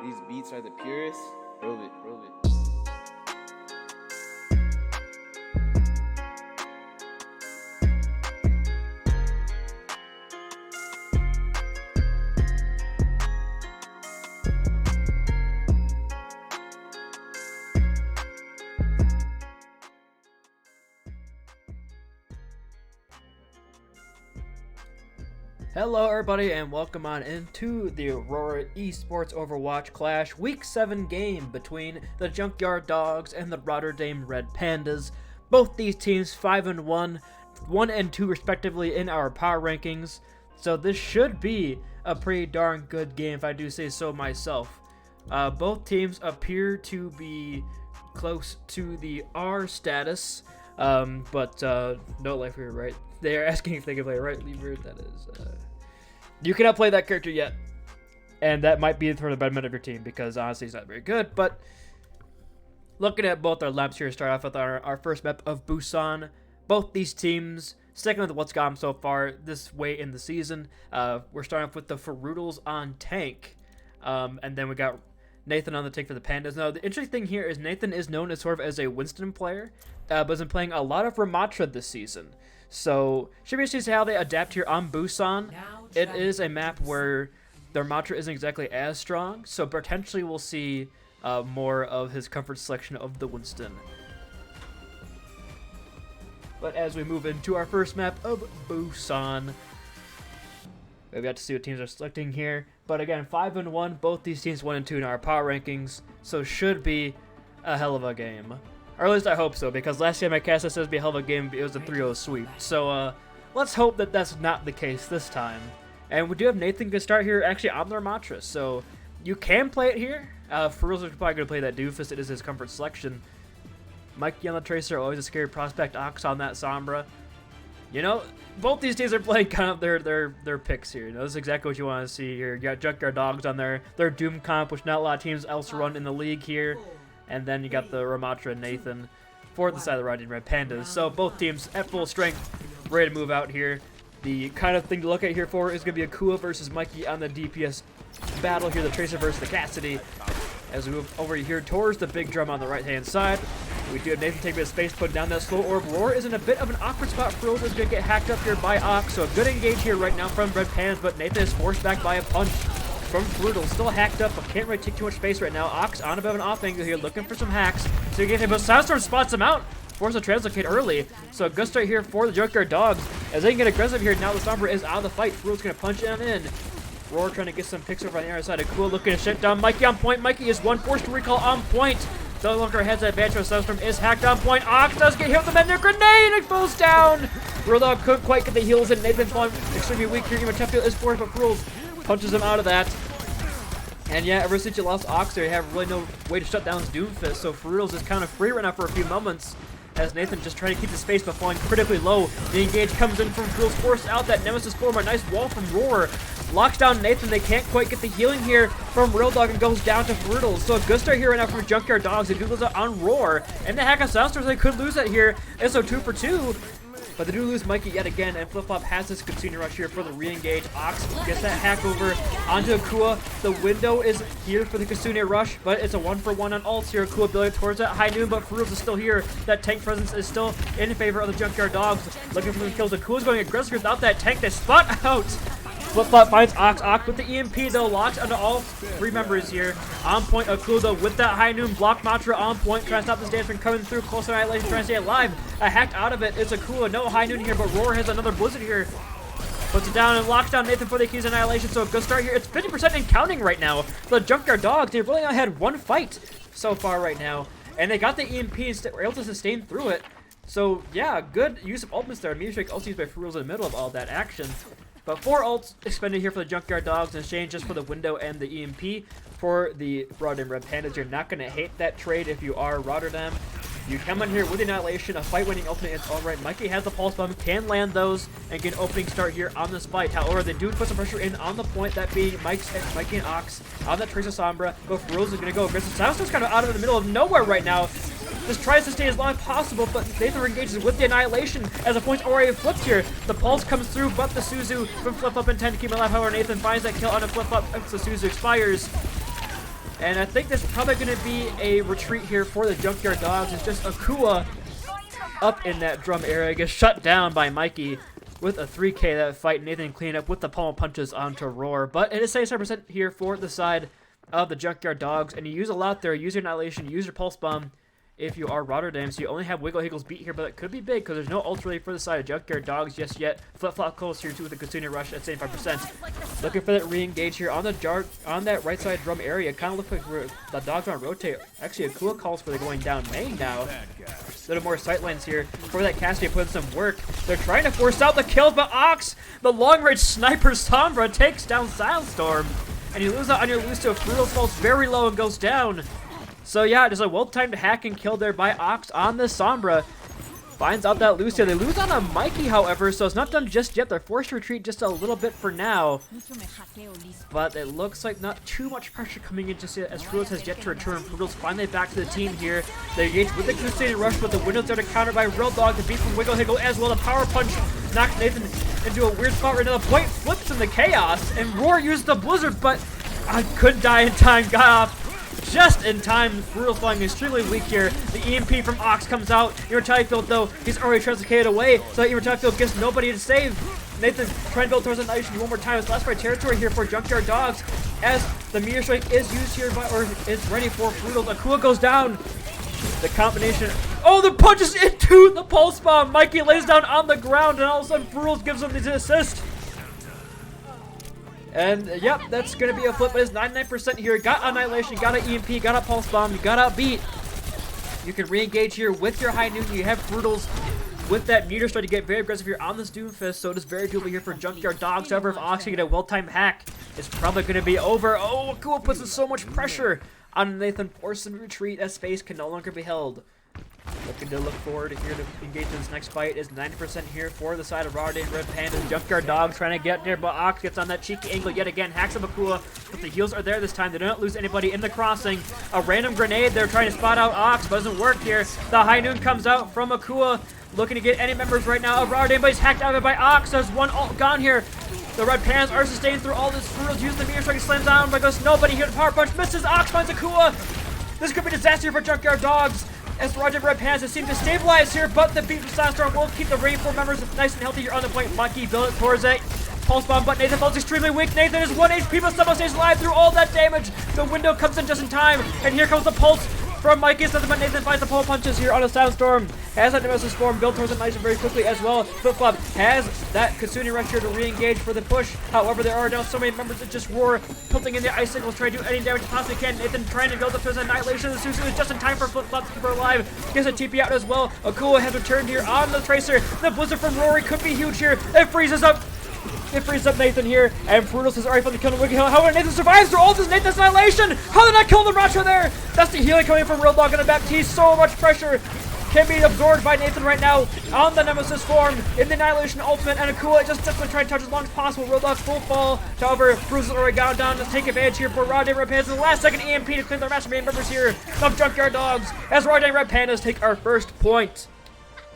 These beats are the purest. Prove it, prove it. Hello everybody and welcome on into the Aurora Esports Overwatch Clash Week 7 game between the Junkyard Dawgs and the Rotterdam Red Pandas. Both these teams 5-1, 1-2 respectively in our power rankings. So this should be a pretty darn good game if I do say so myself. Both teams appear to be close to the R status, but no life here, right? They are asking if they can play right lever. That is, you cannot play that character yet, and that might be for the betterment of your team because honestly, it's not very good. But looking at both our laps here, start off with our first map of Busan. Both these teams sticking with what's got them so far this way in the season. We're starting off with the Ferutals on tank, and then we got Nathan on the tank for the Pandas. Now, the interesting thing here is Nathan is known as sort of as a Winston player, but has been playing a lot of Ramatra this season. So, should be interesting to see how they adapt here on Busan. It is a map where the Ramatra isn't exactly as strong, so potentially we'll see more of his comfort selection of the Winston. But as we move into our first map of Busan, we got to see what teams are selecting here. But again, 5-1, both these teams 1-2 in our power rankings, so should be a hell of a game. Or at least I hope so, because last time I cast this says be a hell of a game, it was a 3-0 sweep. So let's hope that that's not the case this time. And we do have Nathan can start here actually on the Ramatra, so you can play it here. Ferutals is probably going to play that Doofus, it is his comfort selection. Mikey on the Tracer, always a scary prospect. Ox on that Sombra. You know, both these teams are playing kind of their picks here. You know, this is exactly what you want to see here. You got Junkyard Dawgs on their Doom comp, which not a lot of teams else run in the league here. And then you got the Ramatra and Nathan for the side of the Rotterdam Red Pandas. So both teams at full strength, ready to move out here. The kind of thing to look at here for is going to be a Kua versus Mikey on the DPS battle here. The Tracer versus the Cassidy. As we move over here towards the big drum on the right-hand side. We do have Nathan taking a bit of space, putting down that slow orb. Roar is in a bit of an awkward spot. Frills is going to get hacked up here by Ox, so a good engage here right now from Red Pandas, but Nathan is forced back by a punch from Fruital. Still hacked up, but can't really take too much space right now. Ox on a bit of an off angle here, looking for some hacks. So you get him, but Sandstorm spots him out. Force a translocate early, so a good start here for the Junkyard Dogs. As they can get aggressive here, now the Sombra is out of the fight. Fruital's going to punch him in. Roar trying to get some picks over on the other side. Cool looking to shut down Mikey on point. Mikey is one forced to recall on point. No longer has that advantage. Sandstorm is hacked on point. Ox does get hit with the Mender grenade. It falls down. Roar couldn't quite get the heals in. Nathan falling extremely weak here. Even Sheffield is forced, but Fruital punches him out of that. And yeah, ever since you lost Ox there, you have really no way to shut down his Doomfist. So Fruital's is kind of free right now for a few moments, as Nathan just trying to keep the space but falling critically low. The engage comes in from Fruital's, forced out that Nemesis form. A nice wall from Roar. Locks down Nathan. They can't quite get the healing here from Real Dog and goes down to Fruital. So a good start here right now from Junkyard Dogs. They do lose out on Roar. And the hack on Soundstars, they could lose that here. And so 2 for 2. But they do lose Mikey yet again, and Flip Flop has this Consumer Rush here for the re-engage. Ox gets that hack over onto Akua. The window is here for the Consumer Rush, but it's a 1-for-1 on ults here. Akua building towards that high noon, but Fruital is still here. That tank presence is still in favor of the Junkyard Dogs. Looking for the kills. Akua's going aggressive without that tank. They spot out. Flip Flop finds Ox. Ox with the EMP, though, locked onto all 3 members here. On point, Akua, though, with that high noon block mantra on point, trying to stop this dance from coming through. Close annihilation, trying to stay alive. Hacked out of it. It's Akua. No high noon here, but Roar has another blizzard here. Puts it down and locks down Nathan for the keys annihilation. So a good start here. It's 50% and counting right now. The Junkyard Dogs, they've really only had 1 fight so far right now. And they got the EMP and were able to sustain through it. So yeah, good use of ultimates there. Meteor Strike also used by Fruital in the middle of all that action. But 4 ults expended here for the Junkyard Dogs in exchange just for the window and the EMP. For the Rotterdam Red Pandas, you're not going to hate that trade if you are Rotterdam. You come in here with Annihilation, a fight-winning ultimate, it's alright. Mikey has the Pulse Bomb, can land those, and get an opening start here on this fight. However, they do put some pressure in on the point, that being Mikey and Ox on that Tracer Sombra. But Fruital is going to go aggressive. Soundstorm's kind of out of the middle of nowhere right now. Just tries to stay as long as possible, but Nathan engages with the Annihilation as the point's already flipped here. The Pulse comes through, but the Suzu from Flip Flop intend to keep him alive. However, Nathan finds that kill on a Flip Flop as the Suzu expires. And I think there's probably going to be a retreat here for the Junkyard Dogs. It's just Akua up in that drum area, gets shut down by Mikey with a 3K that fight. Nathan clean up with the pummel punches onto Roar. But it is 77% here for the side of the Junkyard Dogs. And you use a lot there. Use your Annihilation, use your Pulse Bomb if you are Rotterdam. So you only have Wiggle Higgles beat here, but it could be big because there's no ult really for the side of Junkyard Dogs just yet. Flip Flop close here too with the Consumer Rush at 75%. Looking for that re-engage here on the on that right side drum area. Kind of looks like the Dogs want to rotate. Actually, Akua calls for the going down main now. A little more sightlines here for that Cassidy putting some work. They're trying to force out the kills, but Ox, the long-range sniper Sombra, takes down Sandstorm. And you lose out on your Lucio. Fruital falls very low and goes down. So yeah, just a well-timed hack and kill there by Ox on the Sombra. Finds out that Lucio. They lose out on Mikey, however, so it's not done just yet. They're forced to retreat just a little bit for now. But it looks like not too much pressure coming in just yet, as Fruital has yet to return. Fruital's finally back to the team here. They engage with the Crusading Rush, but the window's there to counter by Real Dog to beat from Wiggle Higgle as well. The Power Punch knocks Nathan into a weird spot right now. The point flips in the chaos, and Roar used the Blizzard, but I couldn't die in time. Got off just in time. Fruital's flying extremely weak here. The EMP from Ox comes out. Field, though, he's already translocated away, so that Field gets nobody to save. Nathan trying to build towards the Nation one more time. It's last fight territory here for Junkyard Dogs, as the Meteor Strike is used here or is ready for Fruital. Akua goes down. The combination. Oh, the punches into the Pulse Bomb. Mikey lays down on the ground, and all of a sudden Fruital gives him the assist. And yep, that's going to be a flip, but it's 99% here. Got Annihilation, got an EMP, got a Pulse Bomb, got outbeat. You can re-engage here with your High Noon. You have Fruitals with that Meteor Strike to get very aggressive here on this Doomfist, so it is very doable here for Junkyard Dogs. However, if Ox can get a well-timed hack, it's probably going to be over. Oh, Akua puts in so much pressure on Nathan, forcing retreat as space can no longer be held. Looking to look forward here to engage in this next fight is 90% here for the side of Rotterdam Red Pandas. Junkyard Dogs trying to get there, but Ox gets on that cheeky angle yet again. Hacks up Akua, but the heals are there this time. They don't lose anybody in the crossing. A random grenade. They're trying to spot out Ox, but doesn't work here. The High Noon comes out from Akua, looking to get any members right now of Rotterdam, but he's hacked out of it by Ox. There's one ult gone here. The Red Pandas are sustained through all this. Fruital uses the Meteor Strike, slams down, but goes nobody here. The Power Punch misses. Ox finds Akua. This could be a disaster for Junkyard Dogs, as Rotterdam Red Pandas seem to stabilize here, but the beat from Sandstorm will keep the Rainform members nice and healthy here on the point. Mikey built towards it. Pulse bomb, but Nathan falls extremely weak. Nathan is 1 HP, but somehow stays alive through all that damage. The window comes in just in time, and here comes the pulse from Mikey. So Nathan finds the pole punches here on a Sandstorm. Has that Nemesis form built towards it nice and very quickly as well. Flip-flop has that Kasuni Rush here to re-engage for the push. However, there are now so many members that just Roar, tilting in the ice signals, trying to do any damage possibly can. Nathan trying to build up to his annihilation. The Suzu is just in time for Flip-flop to keep her alive. Gets a TP out as well. Akua has returned here on the Tracer. The Blizzard from Rory could be huge here. It freezes up. It frees up Nathan here, and Fruitles has already found the kill on the Wicked Hill. However, Nathan survives through all this Nathan's annihilation! How did I kill the Racha there? That's the healing coming from Real Dog and the Baptiste. So much pressure can be absorbed by Nathan right now on the Nemesis form in the Annihilation Ultimate, and Akua just going to try and touch as long as possible. Real Dog full fall. However, Bruce has already gone down to take advantage here for Rotterdam Red Pandas in the last second EMP to clean their master main members here of Junkyard Dogs as Rotterdam Red Pandas take our first point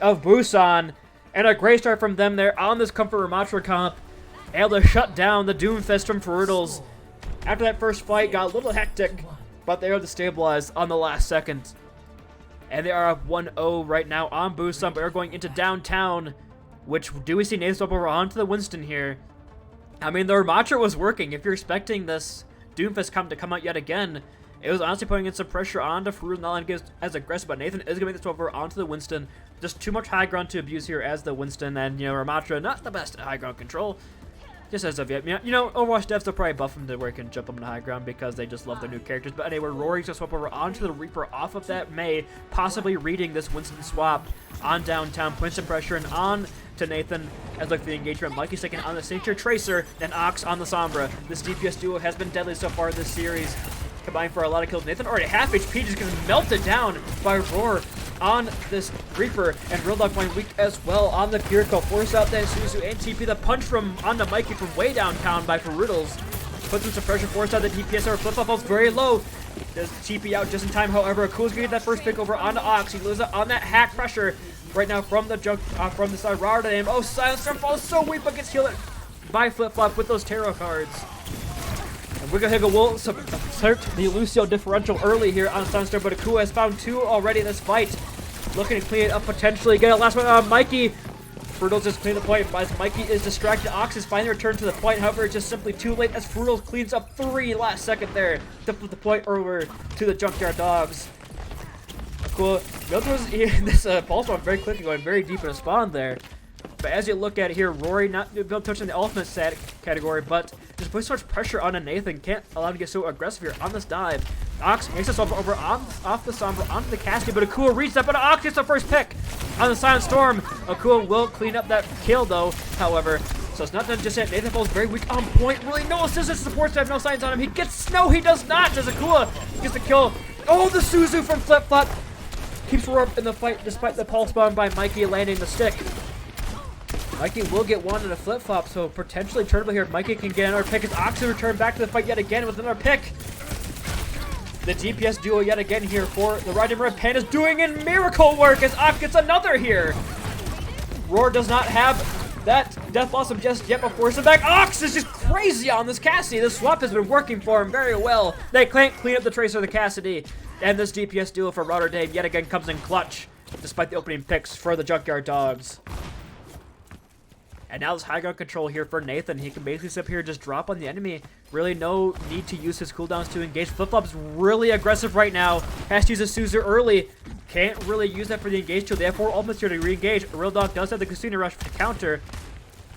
of Busan, and a great start from them there on this Comfort Ramatra comp. Able to shut down the Doomfist from Ferutals. After that first fight got a little hectic, but they were able to stabilize on the last second. And they are up 1-0 right now on Busan, but they're going into downtown, which do we see Nathan swap over onto the Winston here? I mean, the Ramatra was working. If you're expecting this Doomfist to come out yet again, it was honestly putting in some pressure onto Ferutals, not letting it get as aggressive, but Nathan is going to make this over onto the Winston. Just too much high ground to abuse here as the Winston, and, you know, Ramatra not the best at high ground control. Just as of yet. You know, Overwatch devs will probably buff him to where he can jump up in the high ground because they just love their new characters. But anyway, Rory's going to swap over onto the Reaper off of that May, possibly reading this Winston swap on downtown, putting some pressure and on to Nathan as like the engagement. Mikey's taking on the Signature Tracer, and Ox on the Sombra. This DPS duo has been deadly so far this series, combining for a lot of kills. Nathan already half HP, just getting melted down by Roar on this Reaper, and Real Dog playing weak as well on the Purico. Force out that Suzu and TP. The punch from onto Mikey from way downtown by Ferutals. Puts him some pressure, force out the DPS. Our flip-flop falls very low. Does TP out just in time. However, Akua's gonna get that first pick over onto Ox. He loses on that hack pressure right now from the junk from the side Rotterdam. Oh, Silencer falls so weak, but gets healed by Flip-flop with those tarot cards. And Wiggle Higgle will assert the Lucio differential early here on Sunstar, but Akua has found 2 already in this fight. Looking to clean it up potentially. Get a last one on Mikey. Frutals just clean the point as Mikey is distracted. Ox is finally returned to the point. However, it's just simply too late as Frutals cleans up 3 last second there to flip the point over to the Junkyard Dogs. Cool. This pulse bomb very quickly going very deep in the spawn there. But as you look at it here, Rory not touching the ultimate stat category, but just puts so much pressure on a Nathan. Can't allow him to get so aggressive here on this dive. Ox makes us over off the Sombra onto the Cascade, but Akua reads that, but Ox gets the first pick on the Silent Storm. Akua will clean up that kill though, however. So it's not done just yet. Nathan falls very weak on point. Really no assistance support to have no signs on him. He gets no, he does not. As Akua gets the kill. Oh, the Suzu from Flip-flop keeps Roar up in the fight despite the pulse bomb by Mikey landing the stick. Mikey will get one in a Flip-flop, so potentially turnable here. Mikey can get another pick as Ox will return back to the fight yet again with another pick. The DPS duo yet again here for the Rotterdam Red Pandas doing in miracle work as Ox gets another here. Roar does not have that Death Blossom just yet before some back. Ox is just crazy on this Cassidy. This swap has been working for him very well. They can't clean up the Tracer of the Cassidy. And this DPS duo for Rotterdam yet again comes in clutch despite the opening picks for the Junkyard Dogs. And now this high ground control here for Nathan. He can basically sit up here and just drop on the enemy. Really no need to use his cooldowns to engage. Flip-flop is really aggressive right now. Has to use a Suzu early. Can't really use that for the engage tool. They have 4 ultimates here to re-engage. Real Dog does have the Kasuna Rush to counter.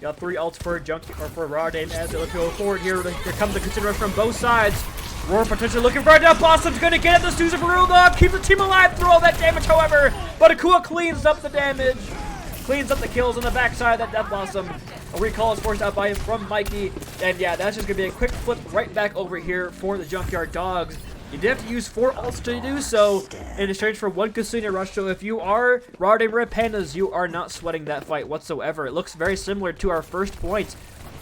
Got 3 ults for Rotterdam as they look to go forward here. Here comes the Kasuna Rush from both sides. Roar potentially looking for a Death Blossom's going to get at the Suzu for Real Dog. Keep the team alive through all that damage, however. But Akua cleans up the damage. Cleans up the kills on the backside of that Death Blossom. A recall is forced out by him from Mikey. And yeah, that's just going to be a quick flip right back over here for the Junkyard Dogs. You did have to use 4 ults to do so in exchange for 1 Kasuna Rush. So if you are Rotterdam Red Pandas, you are not sweating that fight whatsoever. It looks very similar to our first point,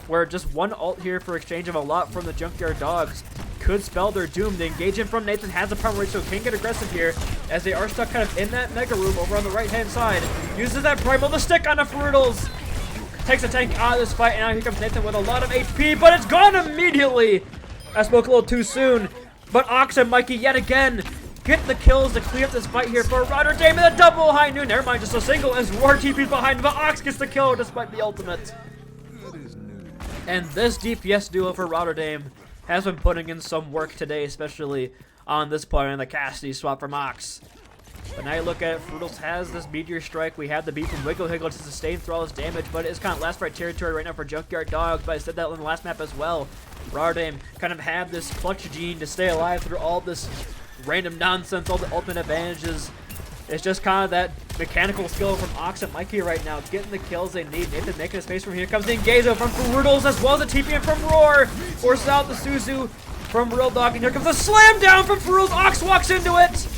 where just 1 ult here for exchange of a lot from the Junkyard Dogs could spell their doom. The engagement from Nathan has a power rate, so can get aggressive here as they are stuck kind of in that mega room over on the right-hand side. Uses that primal to stick on the Ferutals. Takes a tank out of this fight, and now here comes Nathan with a lot of HP, but it's gone immediately. I spoke a little too soon, but Ox and Mikey yet again get the kills to clear up this fight here for Rotterdam and a double high noon. Never mind, just a single as Roar TP's behind, but Ox gets the kill despite the ultimate. And this DPS duo for Rotterdam has been putting in some work today, especially on this point in the Cassidy swap from Ox. But now you look at it, Fruitles has this Meteor Strike. We have the beat from Wiggle Higgle to sustain through all this damage, but it's kind of last fight territory right now for Junkyard Dawgs, but I said that in the last map as well. Rotterdam kind of had this clutch gene to stay alive through all this random nonsense, all the ultimate advantages. It's just kind of that mechanical skill from Ox and Mikey right now, getting the kills they need. Nathan making a space from here. Comes the Engazo from Fruitles as well as the TPM from Roar. Forces out the Suzu from Real Dog, and here comes a slam down from Fruitles. Ox walks into it.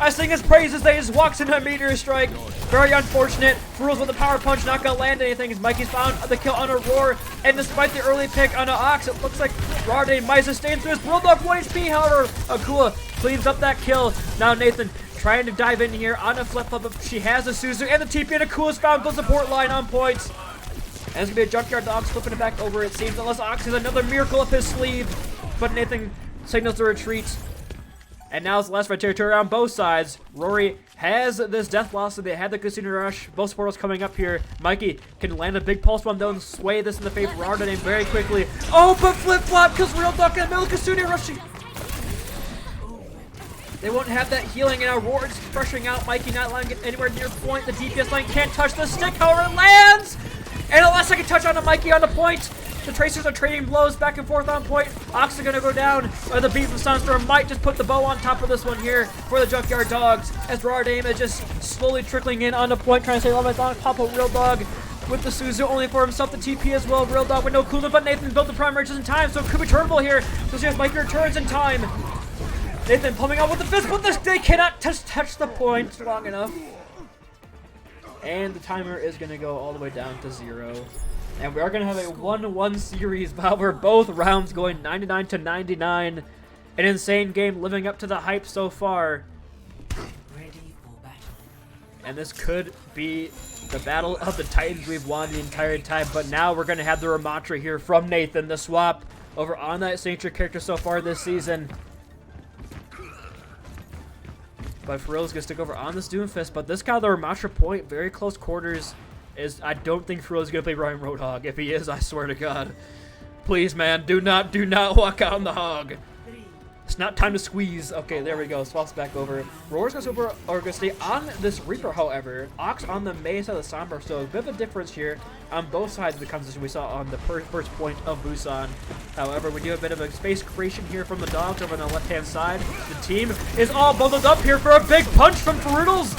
I sing his praises, they just walks into a Meteor Strike. Very unfortunate. Fruitles with a power punch, not gonna land anything as Mikey's found the kill on Aurora. And despite the early pick on Ox, it looks like Rotterdam might sustain through his Real Dog 1 HP. However, Akua cleans up that kill. Now Nathan trying to dive in here on a flip-flop, but she has a Suzu and the TP, and Akua's found the support line on point. And it's gonna be a Junkyard Dawgs flipping it back over, it seems, unless Ox has another miracle up his sleeve. But Nathan signals the retreat. And now it's the last fight territory on both sides. Rory has this death loss, so they had the Casino Rush. Both portals coming up here. Mikey can land a big pulse bomb though and sway this in the favor of Rotterdam very quickly. Oh, but flip-flop because Real Duck in the middle of Casino Rush. They won't have that healing, and Aurora's pressuring out Mikey, not allowing it anywhere near point. The DPS line can't touch the stick, however, it lands! And a last second touch on Mikey on the point. The Tracers are trading blows back and forth on point. Ox is gonna go down. The beat from Sunstorm might just put the bow on top of this one here for the Junkyard Dawgs, as Rotterdam is just slowly trickling in on the point, trying to stay alive on top of Real Dog with the Suzu, only for himself the TP as well. Real Dog with no cooldown, but Nathan built the primary just in time, so it could be turnable here. So see if Mikey returns in time. Nathan plumbing out with the fist, but they cannot touch the point long enough. And the timer is gonna go all the way down to 0. And we are going to have a 1-1 series, however, both rounds going 99 to 99. An insane game living up to the hype so far. And this could be the battle of the Titans we've won the entire time. But now we're going to have the Ramatra here from Nathan, the swap over on that signature character so far this season. But Pharrell's going to stick over on this Doomfist. But this guy, the Ramatra point, very close quarters. I don't think Fro's gonna play Ryan Roadhog. If he is, I swear to God. Please, man, do not walk out on the hog. It's not time to squeeze. Okay, there we go. Swaps back over. Roar's gonna stay on this Reaper, however. Ox on the Mei side of the Sombra, so a bit of a difference here on both sides of the composition we saw on the first point of Busan. However, we do have a bit of a space creation here from the Dogs over on the left-hand side. The team is all bundled up here for a big punch from Fruitles.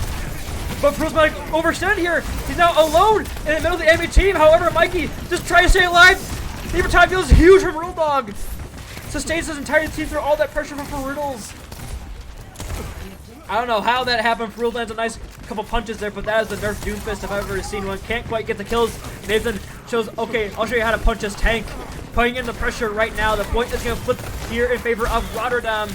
But Fruitles might overextend here. He's now alone in the middle of the enemy team. However, Mikey just trying to stay alive. The Reaper time feels huge from Real Dog. Sustains his entire team through all that pressure from Fruitles. I don't know how that happened. Fruitles lands a nice couple punches there, but that is the nerf Doomfist if I've ever seen one. Can't quite get the kills. Nathan shows, okay, I'll show you how to punch this tank. Putting in the pressure right now. The point is going to flip here in favor of Rotterdam.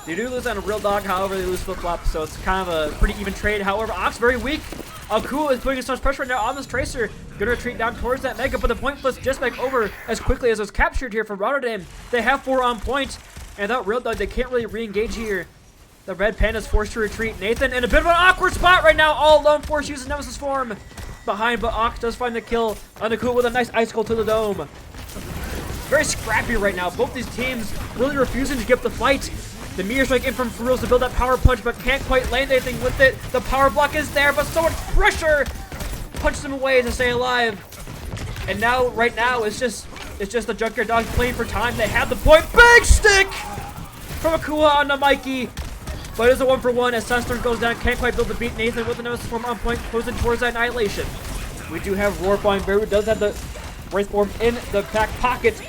They do lose on a Real Dog, however, they lose flip-flop, so it's kind of a pretty even trade. However, Ox very weak. Akua is putting so much pressure right now on this Tracer. Gonna retreat down towards that Mega, but the point flips just back over as quickly as it was captured here from Rotterdam. They have 4 on point, and without Real Dog, they can't really re-engage here. The Red Panda's forced to retreat. Nathan in a bit of an awkward spot right now, all alone, forced to use his Nemesis form behind, but Ox does find the kill on Akua with a nice icicle to the dome. Very scrappy right now. Both these teams really refusing to give up the fight. The Meteor Strike in from Fruitles to build that power punch, but can't quite land anything with it. The power block is there, but so much pressure punches them away to stay alive. And now, right now, it's just the Junkyard Dawgs playing for time. They have the point. Big stick from Akua onto Mikey, but it's a 1-for-1 as Sunstorm goes down. Can't quite build the beat. Nathan with the Nemesis form on point, closing towards that Annihilation. We do have Roar flying. Bear does have the Wraith form in the back pocket.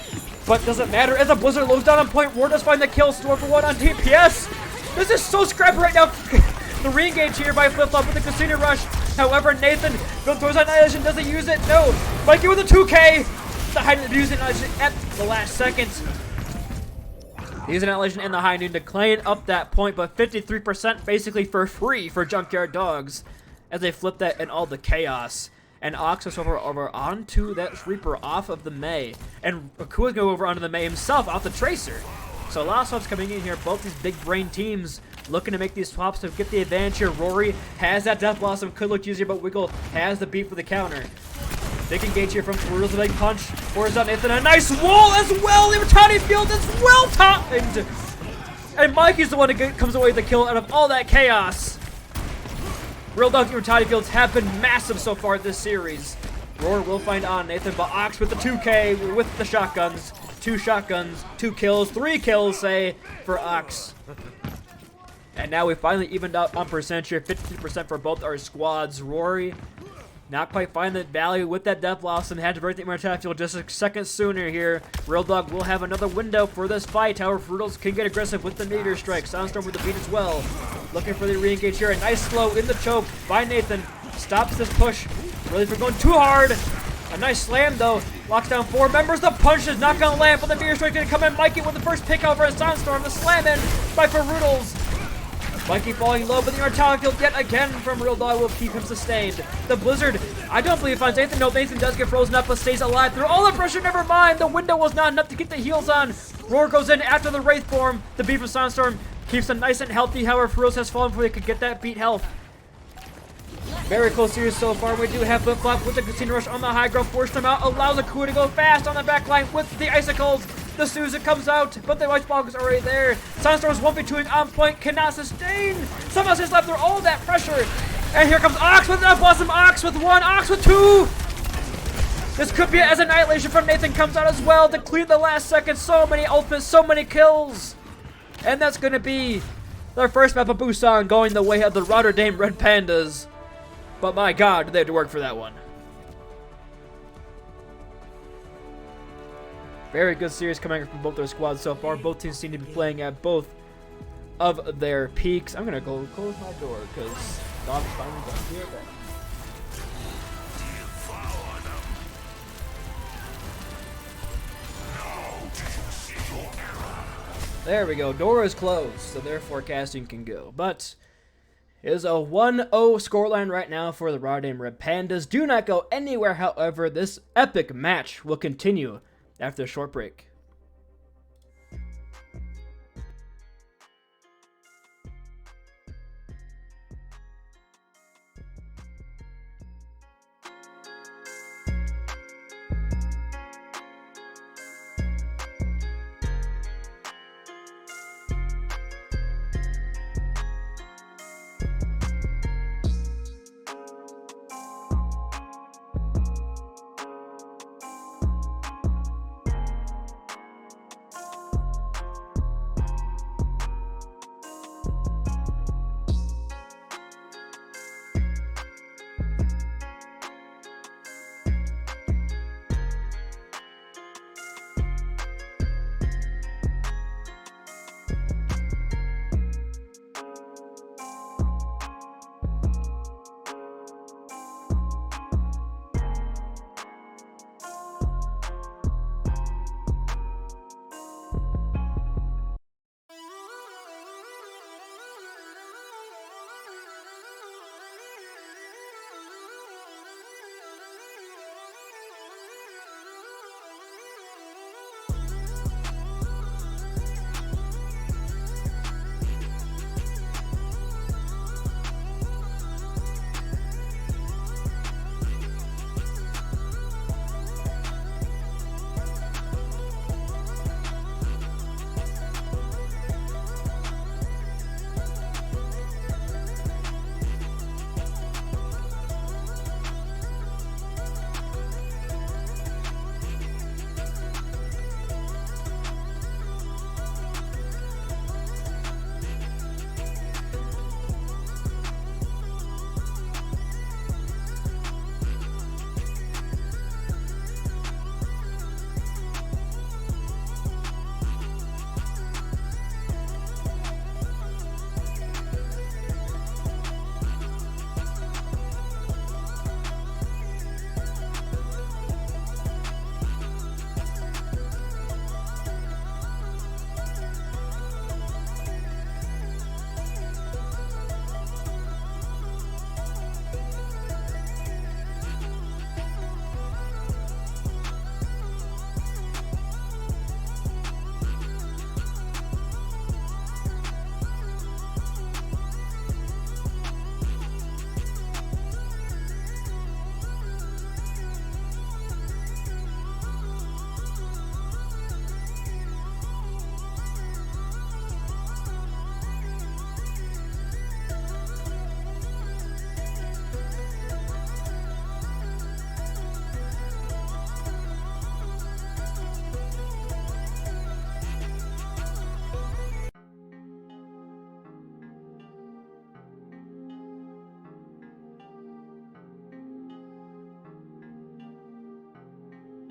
But doesn't matter as a Blizzard lows down on point. Roar does find the kill. Storm for 1 on DPS. This is so scrappy right now. The re-engage here by Flip-Flop with the Casino Rush. However, Nathan built towards Annihilation, doesn't use it. No. Mikey with a 2K. The high noon using Annihilation at the last second. Using Annihilation in the high noon to clean up that point, but 53% basically for free for Junkyard Dawgs as they flip that in all the chaos. And Ox goes over onto that Reaper off of the Mei. And Akua's go over onto the Mei himself off the Tracer. So a lot of swaps coming in here. Both these big brain teams looking to make these swaps to get the advantage here. Rory has that Death Blossom. Could look easier, but Wiggle has the beat for the counter. Big engage here from Ferrudo's a big punch. Pours out Nathan. A nice wall as well. The tiny field is well timed. And Mikey's the one that comes away with the kill out of all that chaos. Real Dawgs and tiny fields have been massive so far this series. Roar will find on Nathan, but Ox with the 2K with the shotguns. 2 shotguns, 2 kills, 3 kills, say, for Ox. And now we finally evened out on percentage here. 50% for both our squads. Rory not quite finding the value with that Death Blossom. Had to break the immortality field just a second sooner here. Real Dawg will have another window for this fight. However, Fruitals can get aggressive with the meteor strike. Soundstorm with the beat as well. Looking for the re-engage here. A nice slow in the choke by Nathan. Stops this push. Really for going too hard. A nice slam though. Locks down 4 members. The punch is not going to land, but the meteor strike going to come in. Mikey with the first pick over a Soundstorm. The slam in by Fruitals. Mikey falling low, but the immortality field yet again from Real Dawg will keep him sustained. The Blizzard, I don't believe finds Nathan. No, Nathan does get frozen up, but stays alive through all the pressure. Never mind. The window was not enough to get the heals on. Roar goes in after the Wraith form. The beat from Soundstorm keeps them nice and healthy. However, Feroz has fallen before they could get that beat health. Very close series so far. We do have Flip Flop with the Casino Rush on the high ground. Force them out. Allows Akua to go fast on the back line with the Icicles. The Souza comes out, but the White Bog is already there. Soundstorm's 1v2ing on point, cannot sustain. Somehow just left through all that pressure. And here comes Ox with Death Blossom. Ox with 1, Ox with 2. This could be it as Annihilation from Nathan comes out as well to clear the last second. So many ultimates, so many kills. And that's going to be their first map of Busan going the way of the Rotterdam Red Pandas. But my God, they had to work for that one. Very good series coming from both their squads so far. Both teams seem to be playing at both of their peaks. I'm going to go close my door because Dawgs finally got here. There we go. Door is closed, so therefore casting can go. But it is a 1-0 scoreline right now for the Rotterdam Red Pandas. Do not go anywhere, however. This epic match will continue after a short break.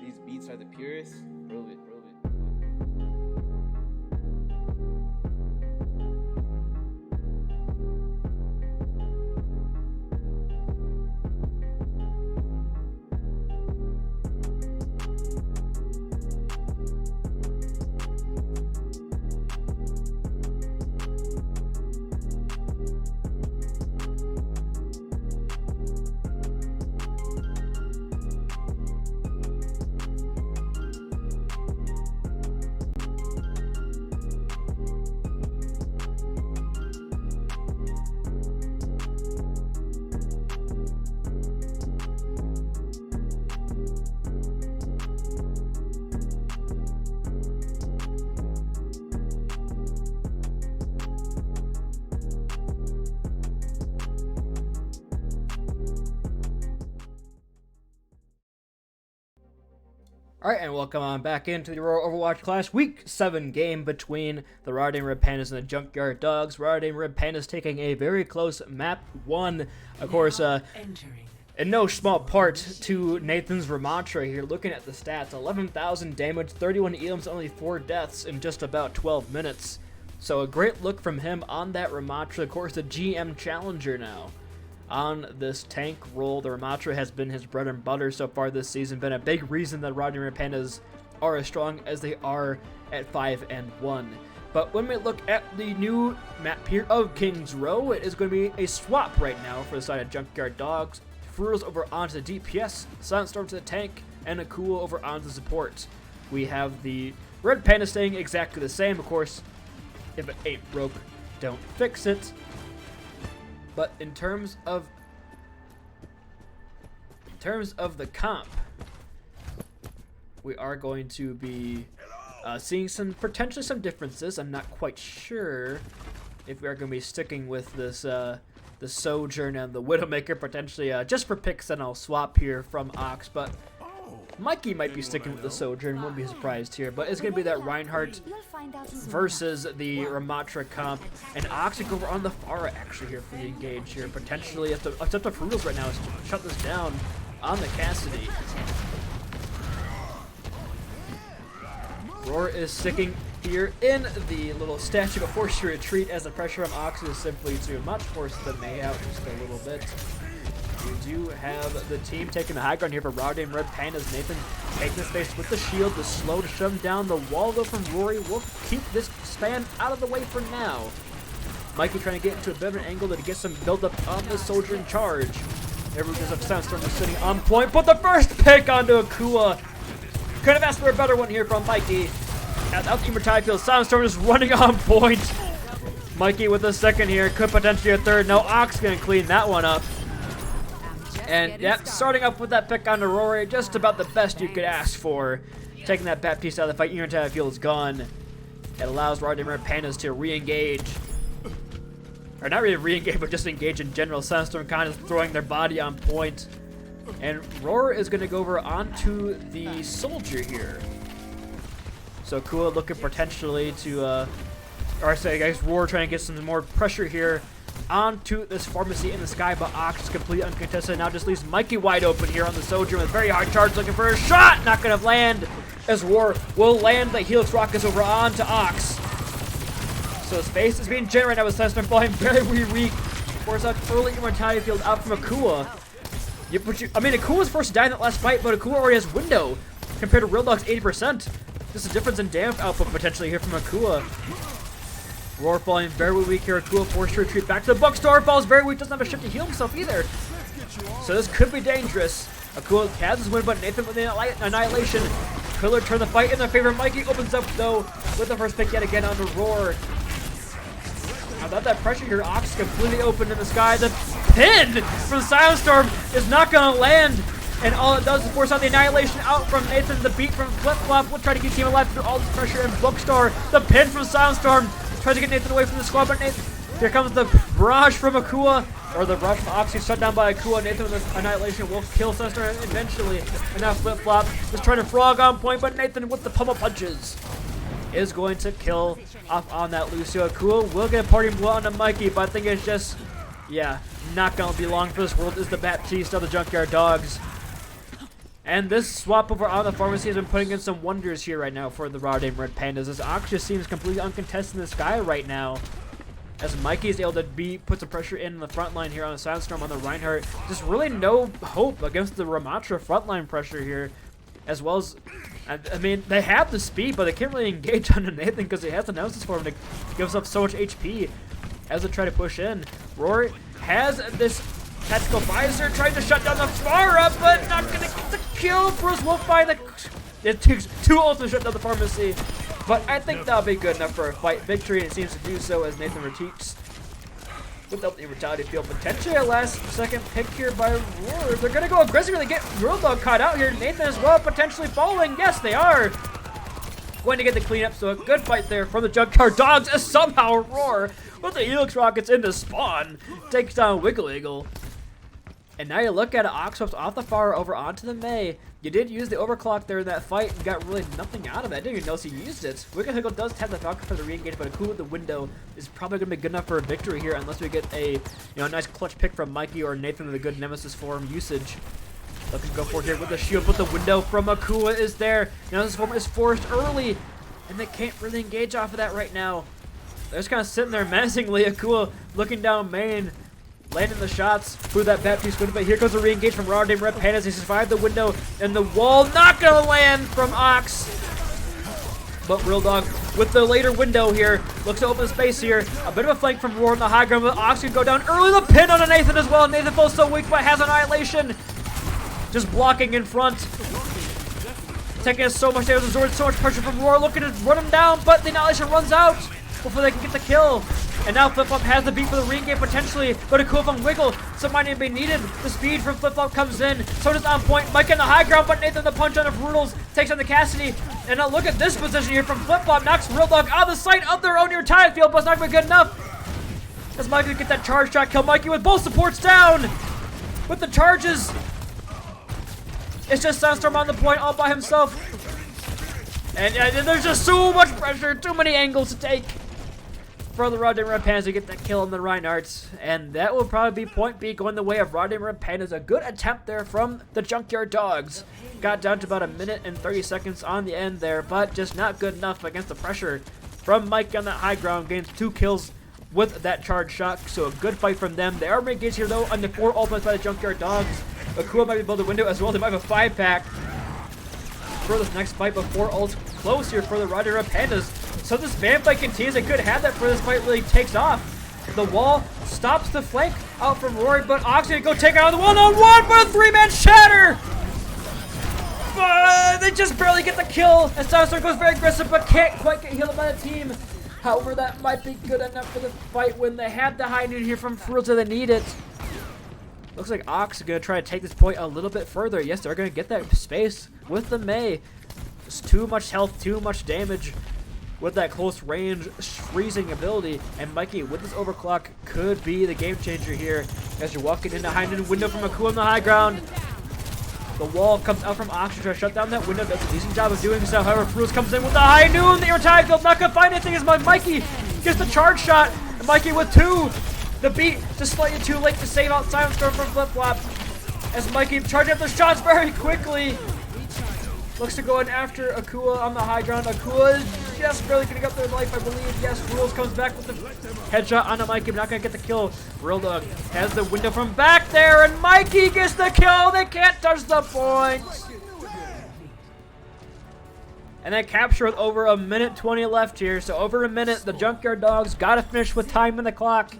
These beats are the purest. Roll it, roll it. Alright, and welcome on back into the Aurora Overwatch Clash Week 7 game between the Rotterdam Red Pandas and the Junkyard Dawgs. Rotterdam Red Pandas taking a very close map 1, of course, in no small part to Nathan's Ramatra here. Looking at the stats, 11,000 damage, 31 elims, only 4 deaths in just about 12 minutes. So a great look from him on that Ramatra, of course the GM Challenger now. On this tank role, the Ramatra has been his bread and butter so far this season, been a big reason that Rotterdam Red Pandas are as strong as they are at 5-1. But when we look at the new map here of King's Row, it is going to be a swap right now for the side of Junkyard Dawgs. Fruros over onto the DPS, Silent Storm to the tank, and Akua over onto the support. We have the Red Panda staying exactly the same. Of course, if it ain't broke, don't fix it. But in terms of the comp, we are going to be seeing potentially some differences. I'm not quite sure if we are going to be sticking with this the Sojourn and the Widowmaker potentially just for picks, and I'll swap here from Ox, but Mikey might be sticking with the Sojourn, won't be surprised here, but it's going to be that Reinhardt versus the Ramatra comp, and Ox will go over on the Pharah actually here for the engage here, potentially, it's up to Fruros right now is to shut this down on the Cassidy. Aurora is sticking here in the little statue before she retreat, as the pressure on Ox is simply too much, forces the May out just a little bit. We do have the team taking the high ground here for Rotterdam Red Pandas. Nathan taking the space with the shield, the slow to shove him down. The wall though from Rory will keep this span out of the way for now. Mikey trying to get into a bit of an angle to get some build up on the soldier in charge. Everyone's up, Soundstorm is sitting on point, but the first pick onto Akua. Could have asked for a better one here from Mikey. Out the Immortality field, Soundstorm is running on point. Mikey with a second here, could potentially a third. No, Ox gonna clean that one up. And yep, starting up with that pick on Aurora, just about the best you could ask for. Taking that Baptiste out of the fight, Immortality field is gone. It allows Rotterdam Red Pandas to re-engage. Or not really re-engage, but just engage in general. Sunstorm kind of throwing their body on point. And Aurora is going to go over onto the soldier here. So Kua looking potentially to, or I say, I guess Aurora trying to get some more pressure here onto this pharmacy in the sky, but Ox is completely uncontested. Now just leaves Mikey wide open here on the soldier with very hard charge, looking for a shot. Not going to land, as War will land the Helix Rockets over onto Ox. So space is being generated now with Sunstorm falling very weak. Force out early Immortality field out from Akua. I mean, Akua's first to die in that last fight, but Akua already has window compared to Real Dog's 80%. Just a difference in damage output potentially here from Akua. Roar falling very weak here. Akua forced to retreat back to the bookstore. Falls very weak. Doesn't have a ship to heal himself either. So this could be dangerous. Akua has his win, but Nathan with the Annihilation. Killer turn the fight in their favor. Mikey opens up though with the first pick yet again on the Roar. Without that pressure here, Ox completely open in the sky. The pin from Soundstorm is not going to land. And all it does is force out the Annihilation out from Nathan. The beat from Flip Flop will try to keep team alive through all this pressure. And Bookstore, the pin from Soundstorm, tries to get Nathan away from the squad. But Nathan, here comes the barrage from Akua. Or the rush from Ox, shut down by Akua. Nathan with the Annihilation will kill Soundstorm eventually. And now Flip Flop is trying to frog on point. But Nathan with the pummel punches is going to kill off on that Lucio. Akua will get a party blow onto Mikey, but I think it's just, yeah, not going to be long for this world is the Baptiste of the Junkyard Dawgs. And this swap over on the pharmacy has been putting in some wonders here right now for the Rotterdam Red Pandas, as Ox just seems completely uncontested in the sky right now. As Mikey is able to put some pressure in the front line here on the Sandstorm on the Reinhardt. Just really no hope against the Ramatra frontline pressure here. As well as, I mean, they have the speed, but they can't really engage on Nathan because he has announced this for him to gives up so much HP as they try to push in. Rory has this tactical visor trying to shut down the Pharah, but not going to get the kill. Bruce will find the... It takes 2 ults to shut down the pharmacy. But I think that'll be good enough for a fight victory, and it seems to do so as Nathan retreats without the Brutality Field. Potentially a last second pick here by Roar. They're going to go aggressively get Real Dog caught out here. Nathan as well, potentially falling. Yes, they are. Going to get the cleanup, so a good fight there from the Junkyard Dogs as somehow Roar with the Helix Rockets into spawn takes down Wiggle Eagle. And now you look at it, Ox swaps off the Pharah over onto the Mei. You did use the overclock there in that fight and got really nothing out of it. I didn't even notice he used it. Wiggle Eagle does have the Falcon for the re-engage, but a cool with the window is probably going to be good enough for a victory here unless we get a nice clutch pick from Mikey or Nathan with a good Nemesis form usage. Looking to go for it here with the shield, but the window from Akua is there. Nemesis form is forced early, and they can't really engage off of that right now. They're just kind of sitting there menacingly. Akua looking down main, landing the shots through that Baptiste window. But here goes a re-engage from Rotterdam Red Pandas. He survived the window, and the wall not going to land from Ox. But Real Dog with the later window here looks to open space here. A bit of a flank from Roar on the high ground, but Ox can go down early. The pin on a Nathan as well. Nathan falls so weak, but has Annihilation. Just blocking in front. Taking so much damage, absorbing so much pressure from Roar, looking to run him down, but the Annihilation runs out before they can get the kill. And now Flip Flop has the beat for the re-engage potentially, but a cool from Wiggle, some might even be needed. The speed from Flip Flop comes in, so does On Point. Mike in the high ground, but Nathan the punch on the Brutals takes on the Cassidy. And now look at this position here from Flip Flop, knocks Real Dog out of the sight of their own near tide field, but it's not going to be good enough. As Mikey get that charge shot, kill Mikey with both supports down. With the charges, it's just Sandstorm on the point all by himself. And there's just so much pressure, too many angles to take for the Rotterdam Red Pandas to get that kill on the Reinhardts. And that will probably be point B going the way of Rotterdam Red Pandas. A good attempt there from the Junkyard Dogs. Got down to about 1 minute and 30 seconds on the end there, but just not good enough against the pressure from Mike on that high ground. Gains 2 kills with that charge shot, so a good fight from them. They are engaged here though on the 4 ultimates by the Junkyard Dogs. Akua might be below the window as well. They might have a 5-pack for this next fight, but 4 ults close here for the Rotterdam Red Pandas. So this van fight continues. They could have that for this fight really takes off. The wall stops the flank out from Rory, but Ox gonna go take out the 1-on-1, but a 3-man shatter! But they just barely get the kill. And Sandstorm goes very aggressive, but can't quite get healed by the team. However, that might be good enough for the fight when they had the high noon here from Fruta. They need it. Looks like Ox is going to try to take this point a little bit further. Yes, they're going to get that space with the Mei. Just too much health, too much damage with that close range freezing ability. And Mikey, with this overclock, could be the game changer here as you're walking into high noon window from Akua on the high ground. The wall comes out from Ox to try to shut down that window. Does a decent job of doing so. However, Fruze comes in with the high noon. The air tide field not going to find anything as Mikey gets the charge shot. And Mikey with 2. The beat just slightly too late to save out Sandstorm from Flip Flop. As Mikey charging up the shots very quickly. Looks to go in after Akua on the high ground. Akua is just barely getting up their life, I believe. Yes, Rules comes back with the headshot on Mikey, but not going to get the kill. Real Dog has the window from back there, and Mikey gets the kill. They can't touch the point. And then capture with over 1:20 left here. So over a minute, the Junkyard Dogs got to finish with time in the clock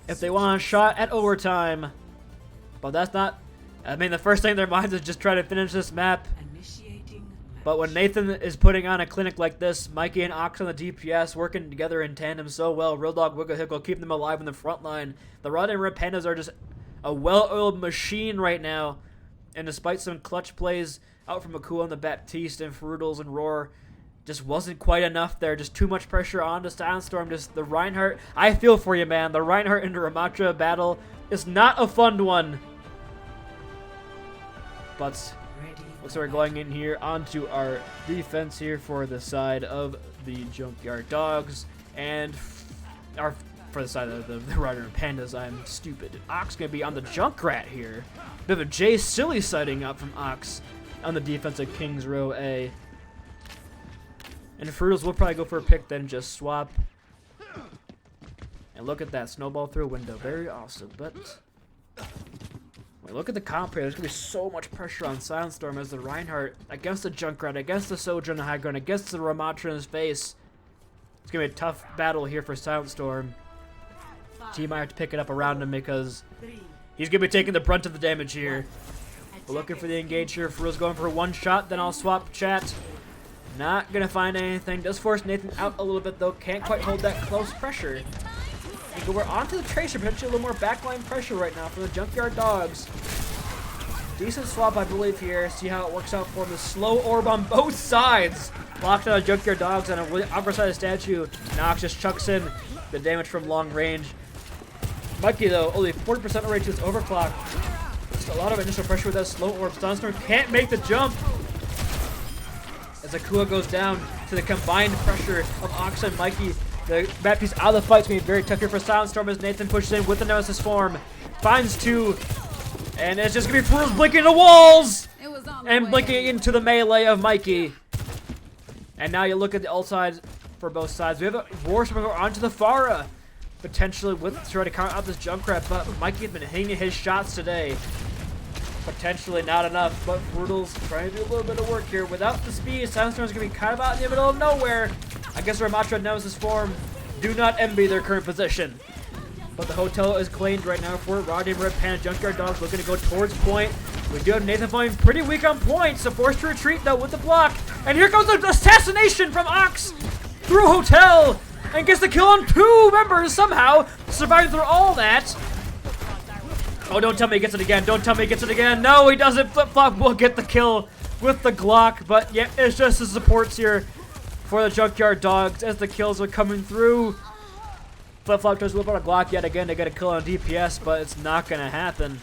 if they want a shot at overtime. But that's not... I mean, the first thing in their minds is just try to finish this map. But when Nathan is putting on a clinic like this, Mikey and Ox on the DPS working together in tandem so well. Real Dog, Wiggle Hickle keep them alive in the front line. The Rotterdam Red Pandas are just a well-oiled machine right now. And despite some clutch plays out from Akua on the Baptiste and Frudels and Roar, just wasn't quite enough there. Just too much pressure on the Sandstorm. Just the Reinhardt. I feel for you, man. The Reinhardt and Ramatra battle is not a fun one. But looks like we're going in here onto our defense here for the side of the Junkyard Dogs. And for the side of the Rotterdam Pandas, I'm stupid. Ox going to be on the Junkrat here. Bit of a Jay Silly sighting up from Ox. on the defense of Kings Row A. And Fruitals will probably go for a pick, then just swap. And look at that, snowball through a window. Very awesome, but... Wait, look at the comp here. There's going to be so much pressure on Silent Storm as the Reinhardt against the Junkrat, against the Sojourn high ground, against the Ramatra in his face. It's going to be a tough battle here for Silent Storm. Team might have to pick it up around him because he's going to be taking the brunt of the damage here. We're looking for the engage here. Fruitals going for one shot, then I'll swap chat. Not going to find anything. Does force Nathan out a little bit, though. Can't quite hold that close pressure. And we're onto the Tracer, potentially a little more backline pressure right now from the Junkyard Dawgs. Decent swap, I believe, here. See how it works out for him. The slow orb on both sides. Locked on Junkyard Dawgs on a really upper side of the statue. Nox just chucks in the damage from long range. Mikey, though, only 40% rate to its overclock. Just a lot of initial pressure with that slow orb. Sunstorm can't make the jump. As Akua goes down to the combined pressure of Ox and Mikey. The map piece out of the fight is going to be very tough here for Silent Storm as Nathan pushes in with the Nemesis form. Finds two. And it's just going to be Fruitals blinking the walls. And blinking into the melee of Mikey. And now you look at the ult side for both sides. We have a Roar onto the Pharah. Potentially with trying to count out this Junkrat. But Mikey has been hitting his shots today. Potentially not enough, but Fruitals trying to do a little bit of work here. Without the speed, Silent Storm is going to be kind of out in the middle of nowhere. I guess Ramatra and Nemesis form do not envy their current position. But the hotel is claimed right now for Rotterdam Red Panda. Junkyard Dawgs looking to go towards point. We do have Nathan falling pretty weak on point, so forced to retreat though with the block. And here comes the assassination from Ox through hotel and gets the kill on two members somehow, surviving through all that. Oh, don't tell me he gets it again. Don't tell me he gets it again. No, he doesn't. Flip-flop will get the kill with the Glock. But yeah, it's just the supports here for the Junkyard Dawgs as the kills are coming through. Flip-flop tries to whip out a Glock yet again to get a kill on DPS, but it's not going to happen.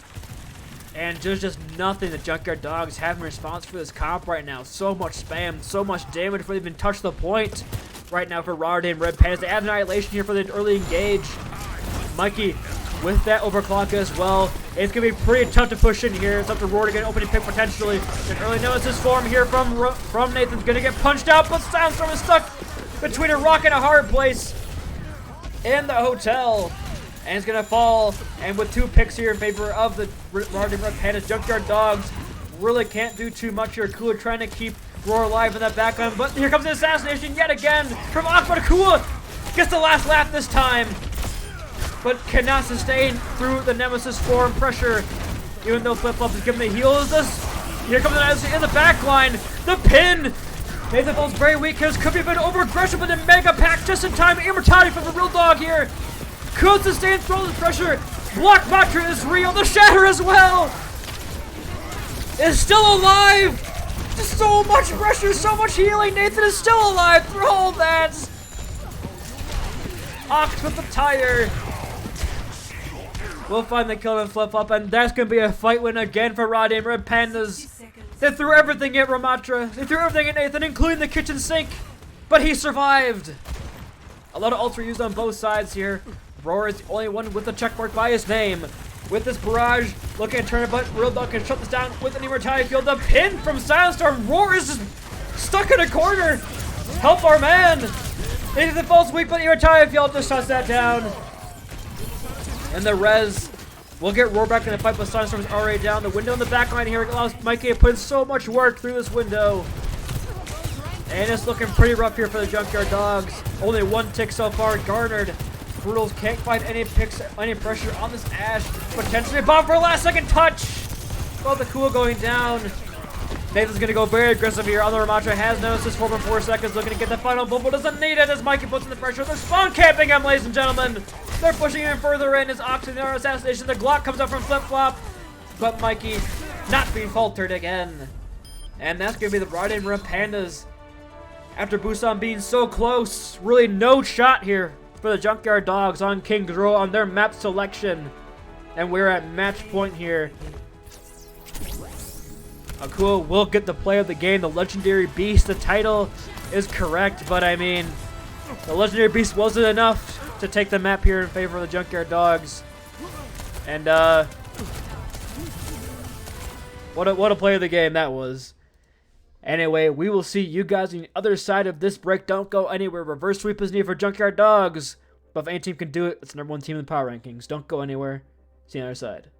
And there's just nothing the Junkyard Dawgs have in response for this comp right now. So much spam, so much damage before they even touch the point right now for Rotterdam Red Pandas. They add Annihilation here for the early engage. Mikey with that overclock as well. It's going to be pretty tough to push in here. It's up to Roar to get an opening pick potentially. An early Nemesis form here from Nathan's going to get punched out, but Silent Storm is stuck between a rock and a hard place in the hotel. And it's going to fall. And with two picks here in favor of the Rotterdam Red Pandas, Junkyard Dawgs really can't do too much here. Kua trying to keep Roar alive in that background, but here comes an assassination yet again from Akbar. Kua gets the last laugh this time, but cannot sustain through the Nemesis form pressure, even though Flip-Flop is given the heal. Here comes the Nemesis in the back line. The pin! Nathan Bolt's very weak. His could be a bit over-aggressive, but the Mega Pack just in time. Immortality from the real dog here. Could sustain throw the pressure. Block Matra is real. The Shatter as well is still alive. Just so much pressure, so much healing. Nathan is still alive through all that. Ox with the tire. We'll find the kill on Flip-Flop, and that's going to be a fight win again for Rotterdam Red Pandas. They threw everything at Ramatra. They threw everything at Nathan, including the kitchen sink, but he survived. A lot of ults were used on both sides here. Roar is the only one with a checkmark by his name. With this barrage, looking at turn, but Real Dog can shut this down with an immortality field. The pin from Silent Storm. Roar is just stuck in a corner. Help our man. Nathan falls weak, but immortality field just shuts that down. And the res will get Roar back in the fight, but Silent Storm is already down. The window in the back line here allows Mikey to put in so much work through this window. And it's looking pretty rough here for the Junkyard Dawgs. Only one tick so far garnered. Fruitals can't find any picks, any pressure on this Ashe. Potentially a bomb for a last second touch. Oh, the Kua going down. Nathan's going to go very aggressive here. On the Ramatra has Nemesis for 4 seconds. Looking to get the final boom, but doesn't need it as Mikey puts in the pressure. They're spawn camping him, ladies and gentlemen. They're pushing him further in as Ox in the assassination. The Glock comes out from Flip-Flop, but Mikey not being faltered again. And that's going to be the Rotterdam Red Pandas. After Busan being so close, really no shot here for the Junkyard Dawgs on King's Row on their map selection. And we're at match point here. Akua will get the play of the game, the Legendary Beast. The title is correct, but I mean, the Legendary Beast wasn't enough to take the map here in favor of the Junkyard Dawgs. And what a play of the game that was. Anyway, we will see you guys on the other side of this break. Don't go anywhere. Reverse sweep is needed for Junkyard Dogs. But if any team can do it, it's the number one team in the power rankings. Don't go anywhere. See you on the other side.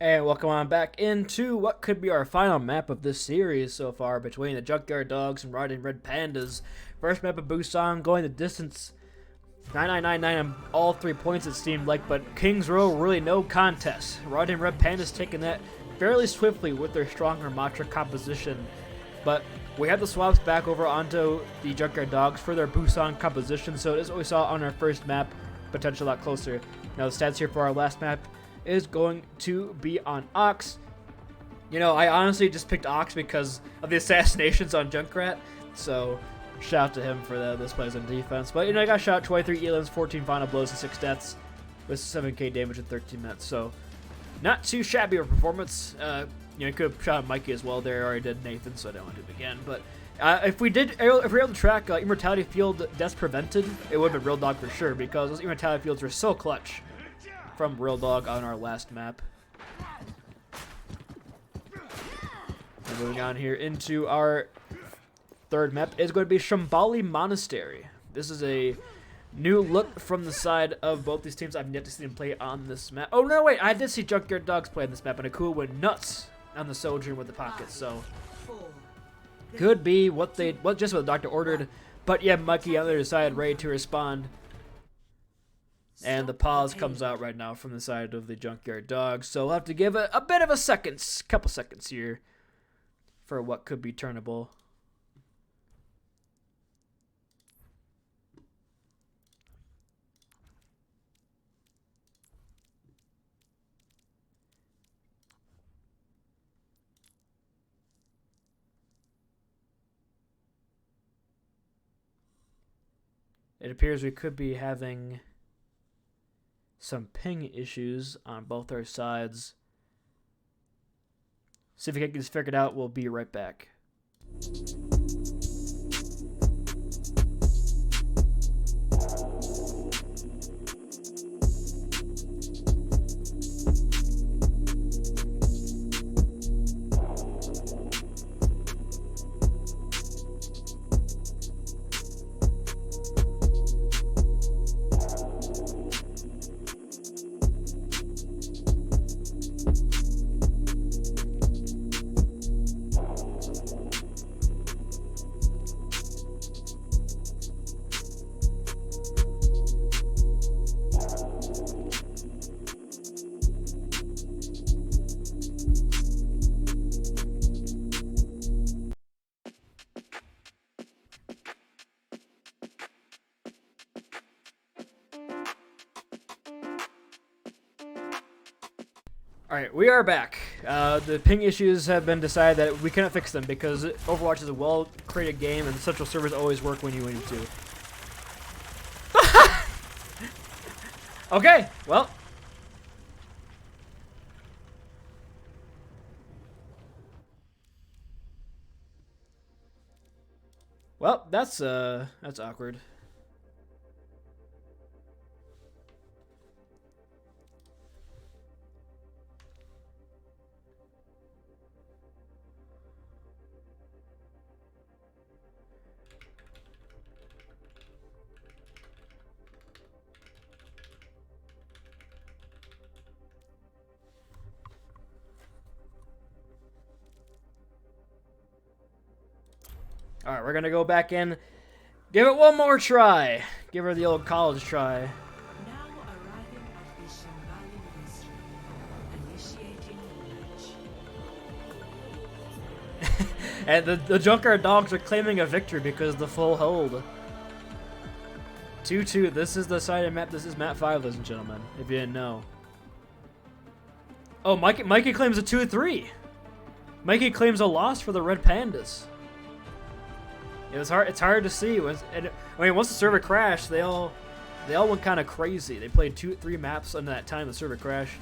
And welcome on back into what could be our final map of this series so far between the Junkyard Dogs and Rotterdam Red Pandas. First map of Busan, going the distance 9999 on all 3 points it seemed like, but Kings Row really no contest. Rotterdam Red Pandas taking that fairly swiftly with their stronger Matra composition, but we have the swaps back over onto the Junkyard Dogs for their Busan composition, so it is what we saw on our first map, potentially a lot closer. Now the stats here for our last map is going to be on Ox. You know, I honestly just picked Ox because of the assassinations on Junkrat, so shout out to him for those plays on defense. But, you know, I got shot 23 elims, 14 final blows, and 6 deaths with 7k damage in 13 minutes, so not too shabby of a performance. You know, you could have shot Mikey as well there. I already did Nathan, so I don't want to do it again. But if we were able to track Immortality Field deaths prevented, it would have been Real Dog for sure, because those Immortality Fields were so clutch from Real Dog on our last map. And moving on here into our third map is going to be Shambali Monastery. This is a new look from the side of both these teams. I've yet to see them play on this map. Oh, no, wait. I did see Junkyard Dogs play on this map, and Akua went nuts on the Sojourn with the pockets, so could be just what the doctor ordered. But yeah, Mikey on the other side, ready to respond. And the pause comes out right now from the side of the Junkyard Dogs, so we'll have to give it a bit of a couple seconds here for what could be turnable. It appears we could be having some ping issues on both our sides. See if we can get this figured out. We'll be right back. Alright, we are back. The ping issues have been decided that we cannot fix them because Overwatch is a well-created game and central servers always work when you need to. Okay, well. Well, that's awkward. All right, we're going to go back in. Give it one more try. Give her the old college try. Now arriving at the Shambali Monastery, initiating launch. And the Junkyard Dogs are claiming a victory because of the full hold. 2-2. This is the side of map. This is map 5, ladies and gentlemen, if you didn't know. Oh, Mikey claims a 2-3. Mikey claims a loss for the Red Pandas. It's hard to see. Once the server crashed, they all went kind of crazy. They played 2-3 maps under that time the server crashed,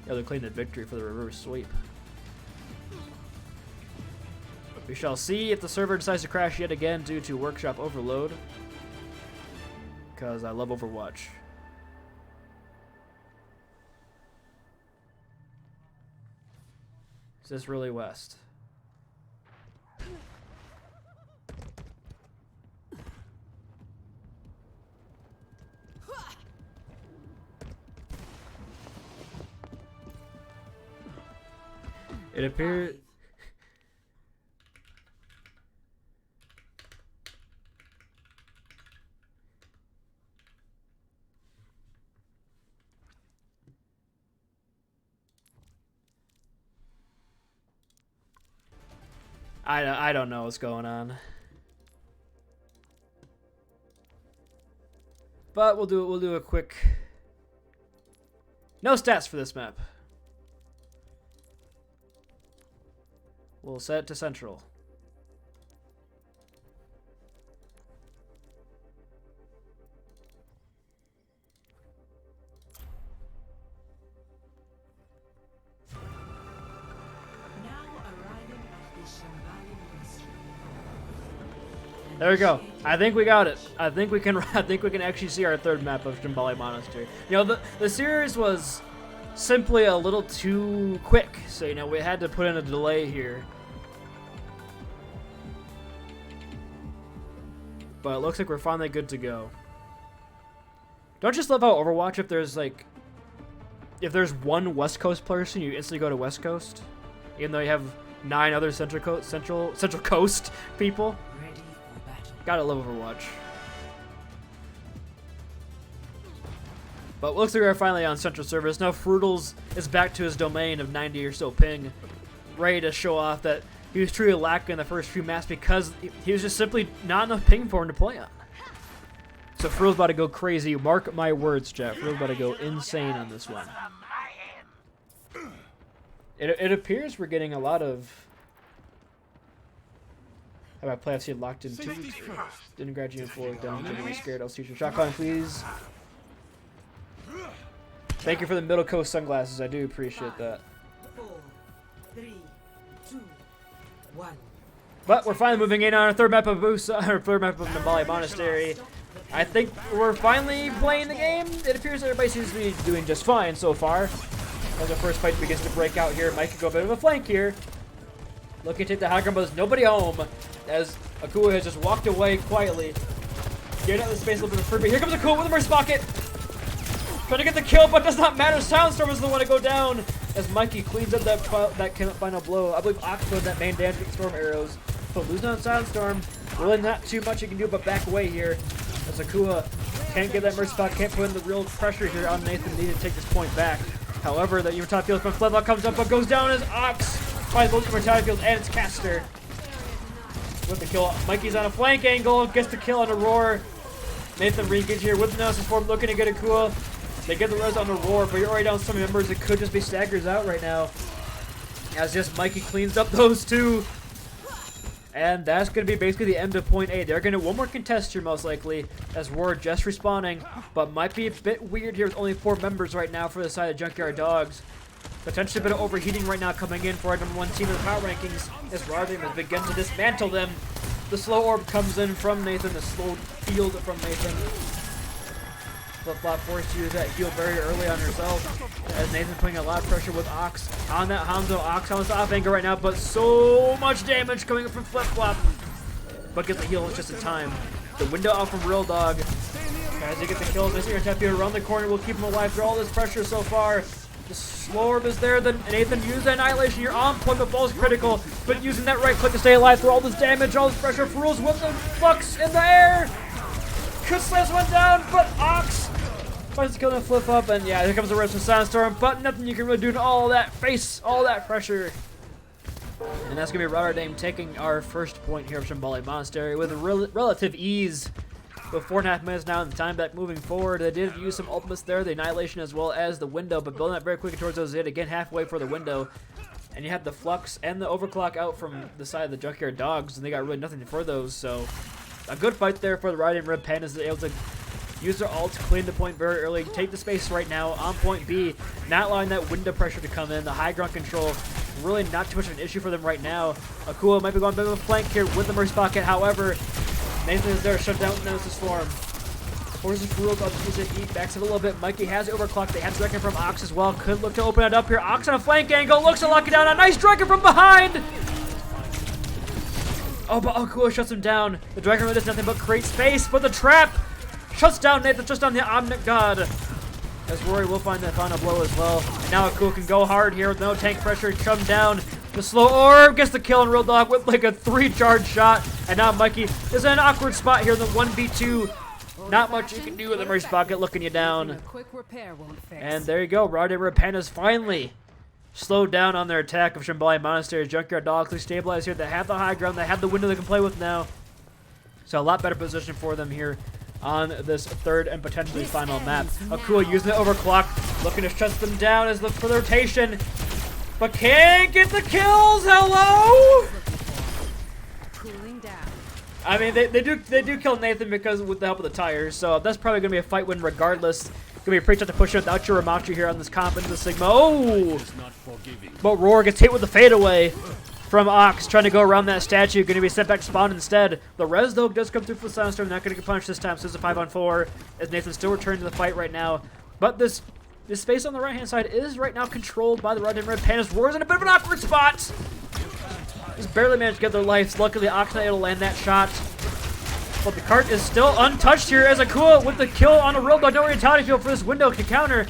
and they claimed the victory for the reverse sweep. We shall see if the server decides to crash yet again due to workshop overload. Because I love Overwatch. Is this really West? It appears. I don't know what's going on. But we'll do a quick. No stats for this map. We'll set it to central. There we go. I think we got it. I think we can actually see our third map of Shambali Monastery. You know, the series was simply a little too quick, so you know we had to put in a delay here. But it looks like we're finally good to go. Don't just love how Overwatch, if there's one West Coast person, you instantly go to West Coast, even though you have 9 other Central Coast people. Gotta love Overwatch. But it looks like we're finally on Central Service. Now Fruitals is back to his domain of 90 or so ping, ready to show off that he was truly lacking in the first few maps because he was just simply not enough ping for him to play on. So Fruitals about to go crazy. Mark my words, Jeff. Fruitals about to go insane on this one. It appears we're getting a lot of... How about playoffs here locked in 2 weeks? Didn't graduate for down. Don't be scared. I'll shoot your shotgun, please. Thank you for the Middle Coast sunglasses. I do appreciate that. 4, 3, 2, 1. But we're finally moving in on our third map of Shambali Monastery. I think we're finally playing the game. It appears everybody seems to be doing just fine so far. As the first fight begins to break out here, Mike could go a bit of a flank here. Looking to take the high ground, but there's nobody home. As Akua has just walked away quietly. Getting out of the space a little bit further. Here comes Akua with a burst pocket. Trying to get the kill, but does not matter. Soundstorm is the one to go down. As Mikey cleans up that final blow. I believe Oxford that main damage with storm arrows. But losing on Soundstorm. Really not too much you can do but back away here. As Akua can't get that mercy spot, can't put in the real pressure here on Nathan. Needed to take this point back. However, the even top field from Flintlock comes up but goes down as Ox finds both mortality field and its caster. With the kill, Mikey's on a flank angle, gets the kill on Aurora. Nathan re-engage here with the Nemesis form, looking to get a cool. They get the res on Aurora, but you're already down some members. It could just be staggers out right now. As just Mikey cleans up those 2. And that's going to be basically the end of point A. They're going to one more contest here most likely, as Aurora just respawning, but might be a bit weird here with only 4 members right now for the side of Junkyard Dawgs. Potentially a bit of overheating right now coming in for our #1 team in the power rankings as Rotterdam has begun to dismantle them. The slow orb comes in from Nathan, the slow field from Nathan. Flip-flop forced to use that heal very early on herself as Nathan putting a lot of pressure with Ox on that Hanzo. Ox on his off angle right now, but so much damage coming up from Flip-flop. But gets the heal just in time. The window out from Real Dog. As he gets the kill, this Tapio around the corner will keep him alive through all this pressure so far. The slow orb is there, then Nathan use that annihilation. You're on point, but falls critical. But using that right click to stay alive through all this damage, all this pressure. Rules with the flux in the air. Could slams one down, but Ox finds the kill and flip up. And yeah, here comes the rest of Sandstorm, but nothing you can really do to all that face, all that pressure. And that's going to be Rotterdam taking our first point here of Shambali Monastery with relative ease. With 4.5 minutes now in the time back moving forward. They did use some ultimates there, the annihilation as well as the window, but building up very quickly towards those hit again halfway for the window. And you have the flux and the overclock out from the side of the Junkyard Dawgs, and they got really nothing for those. So a good fight there for the Rotterdam Red Pandas, able to use their ult, clean the point very early, take the space right now on point B, not allowing that window pressure to come in. The high ground control really not too much of an issue for them right now. Akua might be going a bit of a flank here with the mercy pocket, however, Nathan is there, shut down Nemesis form. Forces Rules up to use it, eat, backs it a little bit. Mikey has overclocked. They have Dragon from Ox as well. Could look to open it up here. Ox on a flank angle, looks to lock it down. A nice Dragon from behind! Oh, but Akua shuts him down. The Dragon does nothing but create space, but the trap shuts down Nathan just on the Omnic God. As Rory will find that final blow as well. And now Akua can go hard here with no tank pressure. Come down. The slow orb gets the kill on Real Dog with like a 3-charge shot. And now Mikey is in an awkward spot here in the 1v2. Not much you can do with the Mercy Pocket looking you down. And there you go. Rotterdam Red Pandas finally slowed down on their attack of Shambhala Monastery. Junkyard Dogs, they stabilize here. They have the high ground. They have the window they can play with now. So a lot better position for them here on this third and potentially final map. Akua using the overclock, looking to shut them down as looks for the rotation. But can't get the kills. Hello? Cooling down. I mean, they do kill Nathan because with the help of the tires. So that's probably gonna be a fight win regardless. Gonna be a pretty tough to push without your Ramachi here on this comp into the Sigma. Oh! But Roar gets hit with the fadeaway from Ox, trying to go around that statue. Gonna be sent back to spawn instead. The res though does come through for the Sunstorm. Not gonna get punished this time. So it's a 5-on-4 as Nathan still returning to the fight right now. But this space on the right hand side is right now controlled by the Rotterdam Red Pandas. Roar's in a bit of an awkward spot. Just barely managed to get their lives. Luckily, Ox not able to land that shot. But the cart is still untouched here as Akua with the kill on a Real Dog. No retaliation field for this window to counter.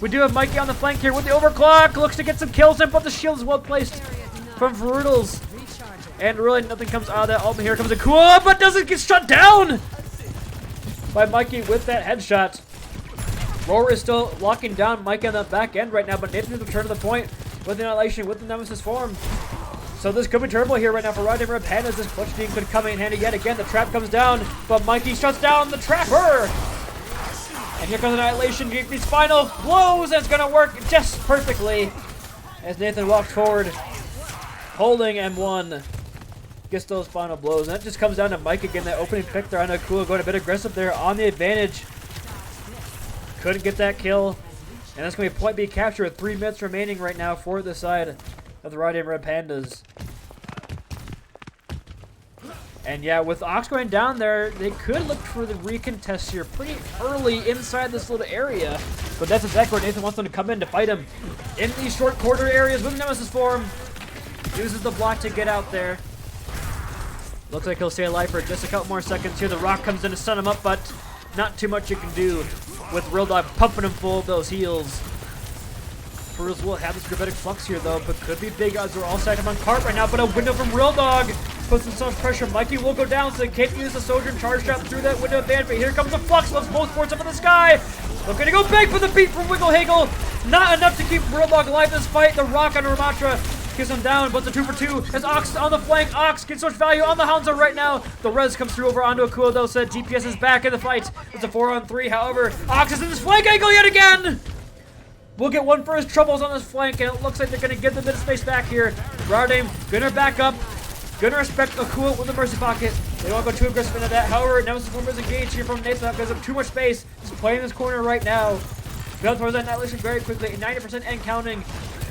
We do have Mikey on the flank here with the overclock. Looks to get some kills in, but the shield is well placed from Frutals. And really nothing comes out of that. Oh, but here comes Akua, but doesn't get shut down by Mikey with that headshot. Roar is still locking down Mikey on the back end right now, but Nathan will return to the point with the Annihilation with the Nemesis form. So this could be terrible here right now for Rotterdam Red Pandas. This clutch team could come in handy yet again. The trap comes down, but Mikey shuts down the trapper. And here comes Annihilation. These final blows. That's going to work just perfectly as Nathan walks forward, holding M1. Gets those final blows. And that just comes down to Mike again. That opening pick there on Akua going a bit aggressive there on the advantage. Couldn't get that kill. And that's going to be a point B capture with 3 minutes remaining right now for the side of the Rotterdam Red Pandas. And yeah, with Ox going down there, they could look for the recontest here pretty early inside this little area. But that's exactly where Nathan wants them to come in to fight him. In these short quarter areas with Nemesis form. Uses the block to get out there. Looks like he'll stay alive for just a couple more seconds here. The rock comes in to stun him up, but not too much you can do with Real Dog pumping him full of those heals. Frutals will have this gravitic flux here though, but could be big odds. We're all stacked up on cart right now, but a window from Real Dog puts in so much pressure. Mikey will go down, so they can't use the soldier and charge trap through that window advantage. But here comes the flux, lifts both boards up in the sky. Looking to go big for the beat from Wiggle Hagel. Not enough to keep Real Dog alive this fight. The rock on Ramatra gets him down, but the 2-for-2 as Ox on the flank. Ox gets so much value on the Hanzo right now. The res comes through over onto Akua though, said DPS is back in the fight. It's a 4-on-3, however, Ox is in this flank angle yet again. We'll get one for his troubles on this flank, and it looks like they're going to get the bit of space back here. Rotterdam gonna back up, gonna respect Akua with the Mercy Pocket. They don't want to go too aggressive into that. However, Nemesis form is engaged here from Nathan because of too much space. He's playing this corner right now. Build towards that Annihilation very quickly, 90% and counting.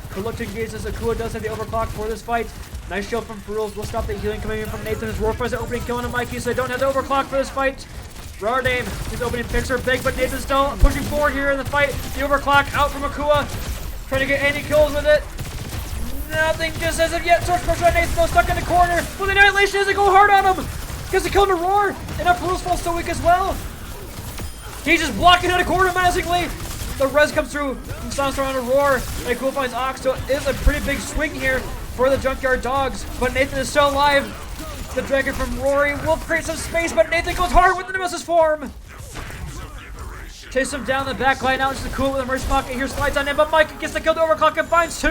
Could look to engage this. Akua does have the overclock for this fight. Nice shield from Frutals. We'll stop the healing coming in from Nathan. His Roar finds the opening kill on Mikey, so they don't have the overclock for this fight. Rotterdam, his opening picks are big, but Nathan's still pushing forward here in the fight. The overclock out from Akua. Trying to get any kills with it. Nothing just as of yet. Source pressure on Nathan, though, stuck in the corner. With Annihilation, doesn't go hard on him. Gets a kill to Roar. And now Frutals falls so weak as well. He's just blocking out a corner menacingly. The res comes through from Sunstorm on a Roar. And Akua finds Ox, so it is a pretty big swing here for the Junkyard Dogs. But Nathan is still alive. The Dragon from Rory will create some space, but Nathan goes hard with the Nemesis form. Chase him down the back line. Now it's the cool with the Mercy Pocket. Here slides on in, but Mike gets the kill to overclock and finds 2.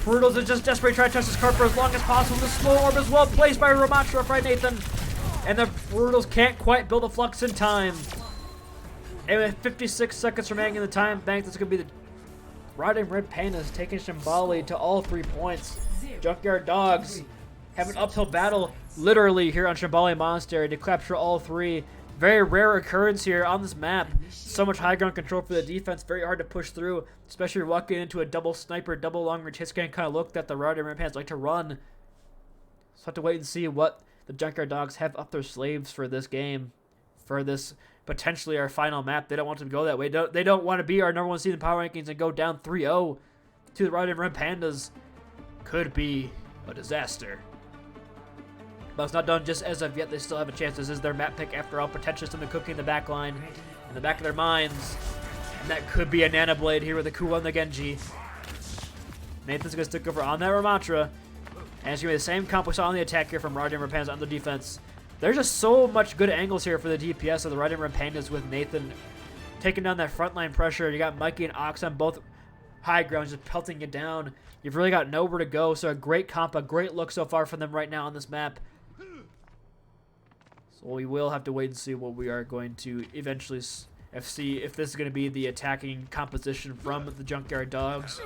Frutals is just desperately trying to touch this cart for as long as possible. The slow orb is well placed by Ramatra by Nathan. And the Frutals can't quite build a flux in time. And with 56 seconds remaining in the time bank, this is going to be the Rotterdam Red Pandas taking Shambhala to all 3 points. Junkyard Dogs have an uphill battle literally here on Shambhala Monastery to capture all 3. Very rare occurrence here on this map. So much high ground control for the defense. Very hard to push through, especially walking into a double sniper, double long range hit scan kind of look that the Rotterdam Red Pandas like to run. So have to wait and see what the Junkyard Dogs have up their sleeves for this game. For this potentially our final map. They don't want to go that way. They don't want to be our number 1 seed in power rankings and go down 3-0 to the Rotterdam Red Pandas. Could be a disaster. But it's not done just as of yet. They still have a chance. This is their map pick after all. Potentially something cooking in the back line, in the back of their minds. And that could be a Nana Blade here with the Ku on the Genji. Nathan's going to stick over on that Ramatra. And it's going to be the same comp we saw on the attack here from Rotterdam Red Pandas on the defense. There's just so much good angles here for the DPS of the Rotterdam Red Pandas with Nathan taking down that frontline pressure. You got Mikey and Ox on both high grounds just pelting it down. You've really got nowhere to go, so a great comp, a great look so far from them right now on this map. So we will have to wait and see what we are going to eventually see if this is going to be the attacking composition from the Junkyard Dawgs.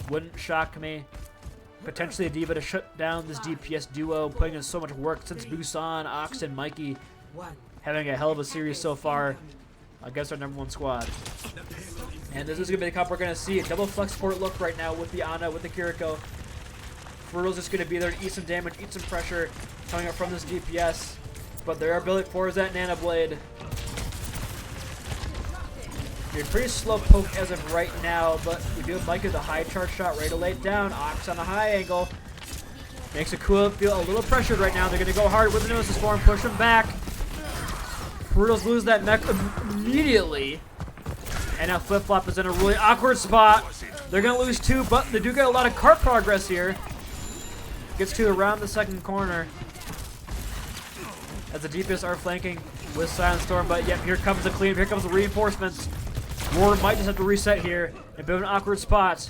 Wouldn't shock me. Potentially a Diva to shut down this DPS duo, putting in so much work since Busan, Ox, and Mikey having a hell of a series so far against our #1 squad. And this is going to be the comp we're going to see. A double flex support look right now with the Ana, with the Kiriko. Frutal's just going to be there to eat some damage, eat some pressure coming up from this DPS. But their ability for is that Nana Blade. You're pretty slow poke as of right now, but we do have Mike with a high charge shot ready to lay it down. Ox on a high angle. Makes Akua feel a little pressured right now. They're going to go hard with the Nemesis form, push him back. Frutals lose that mech immediately. And now Flip Flop is in a really awkward spot. They're going to lose 2, but they do get a lot of cart progress here. Gets 2 around the second corner. As the DPS are flanking with Silent Storm, but yep, here comes the clean, here comes the reinforcements. Roar might just have to reset here. In a bit of an awkward spot.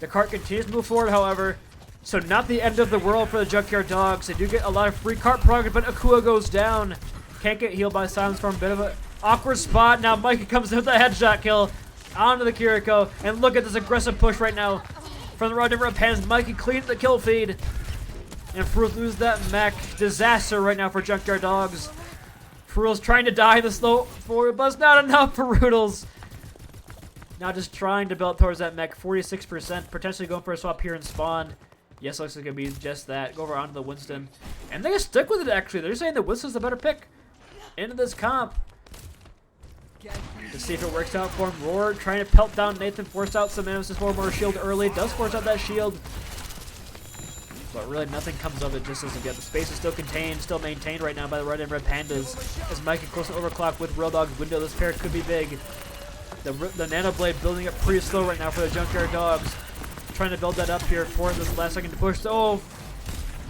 The cart continues to move forward, however. So not the end of the world for the Junkyard Dawgs. They do get a lot of free cart progress, but Akua goes down. Can't get healed by Silent Storm. Bit of an awkward spot. Now Mikey comes in with a headshot kill onto the Kiriko. And look at this aggressive push right now from the Rotterdam Red Pandas. Mikey cleans the kill feed. And Fruit loses that mech. Disaster right now for Junkyard Dawgs. Frutal's trying to die the slow forward, but it's not enough for Roodles. Now just trying to build towards that mech. 46%. Potentially going for a swap here and spawn. Yes, looks like it's going to be just that. Go over onto the Winston. And they're going to stick with it, actually. They're saying that Winston's the better pick into this comp. To see if it works out for him. Roar trying to pelt down Nathan. Force out some Nemesis for more shield early. Does force out that shield. But really nothing comes of it just as again. The space is still contained, still maintained right now by the Rotterdam Red Pandas. As Mikey close to overclock with Real Dog's window. This pair could be big. The Nano Blade building up pretty slow right now for the Junkyard Dawgs. Trying to build that up here for this last second to push. Oh,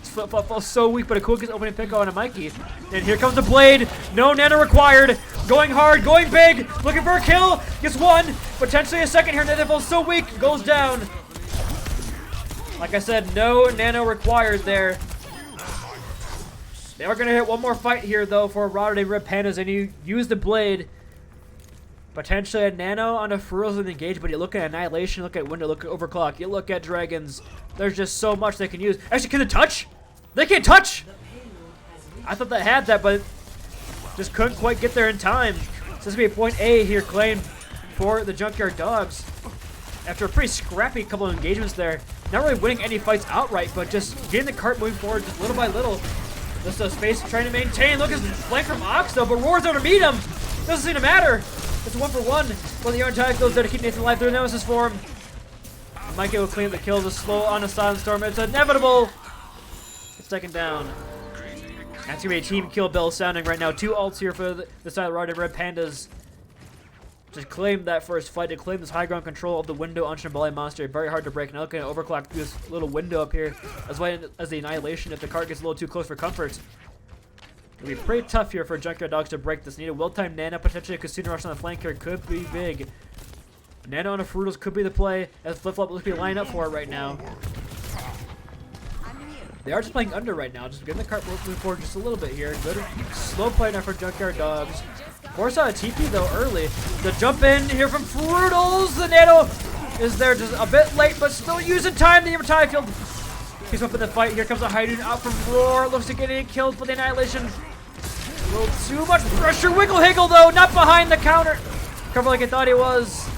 Flip Flop falls so weak, but a quick is opening pick on a Mikey. And here comes the Blade. No Nano required. Going hard, going big. Looking for a kill. Gets 1. Potentially a second here. Nathan falls so weak. Goes down. Like I said, no Nano required there. They are going to hit one more fight here, though, for Rotterdam Red Pandas. And you use the Blade. Potentially a Nano on a Frozen engage, but you look at Annihilation, look at Window, look at Overclock, you look at Dragons. There's just so much they can use. Actually, can they touch? They can't touch! I thought they had that, but just couldn't quite get there in time. So this will be a point A here claimed for the Junkyard Dawgs. After a pretty scrappy couple of engagements there. Not really winning any fights outright, but just getting the cart moving forward just little by little. Just a space trying to maintain. Look at the flank from Ox, though, but Roar's over to meet him. Doesn't seem to matter. It's a 1-for-1. But the Yarn Tag goes there to keep Nathan alive through a Nemesis form. Mikey will clean up the kill, just slow on a Silent Storm. It's inevitable. It's taken down. That's going to be a team kill bell sounding right now. 2 ults here for the side of the Rotterdam Red Pandas. Just claim that first fight, to claim this high ground control of the window on Shambhala Monster. Very hard to break. Now looking at overclock through this little window up here, as well as the Annihilation if the card gets a little too close for comfort. It'll be pretty tough here for Junkyard Dawgs to break this. Need a well-timed Nano, potentially a Casino Rush on the flank here could be big. Nano on a Frutals could be the play, as Flip Flop looks to be lined up for it right now. They are just playing under right now, just getting the cart moving forward just a little bit here. Good slow play now for Junkyard Dawgs. Force out a TP though early. The jump in here from Frutals. The Nano is there just a bit late, but still using time. The Yamatai field. He's up in the fight. Here comes a Haidun out from Roar. Looks to get any kills for the Annihilation. A little too much pressure. Wiggle Higgle though, not behind the counter. Cover like I thought he was.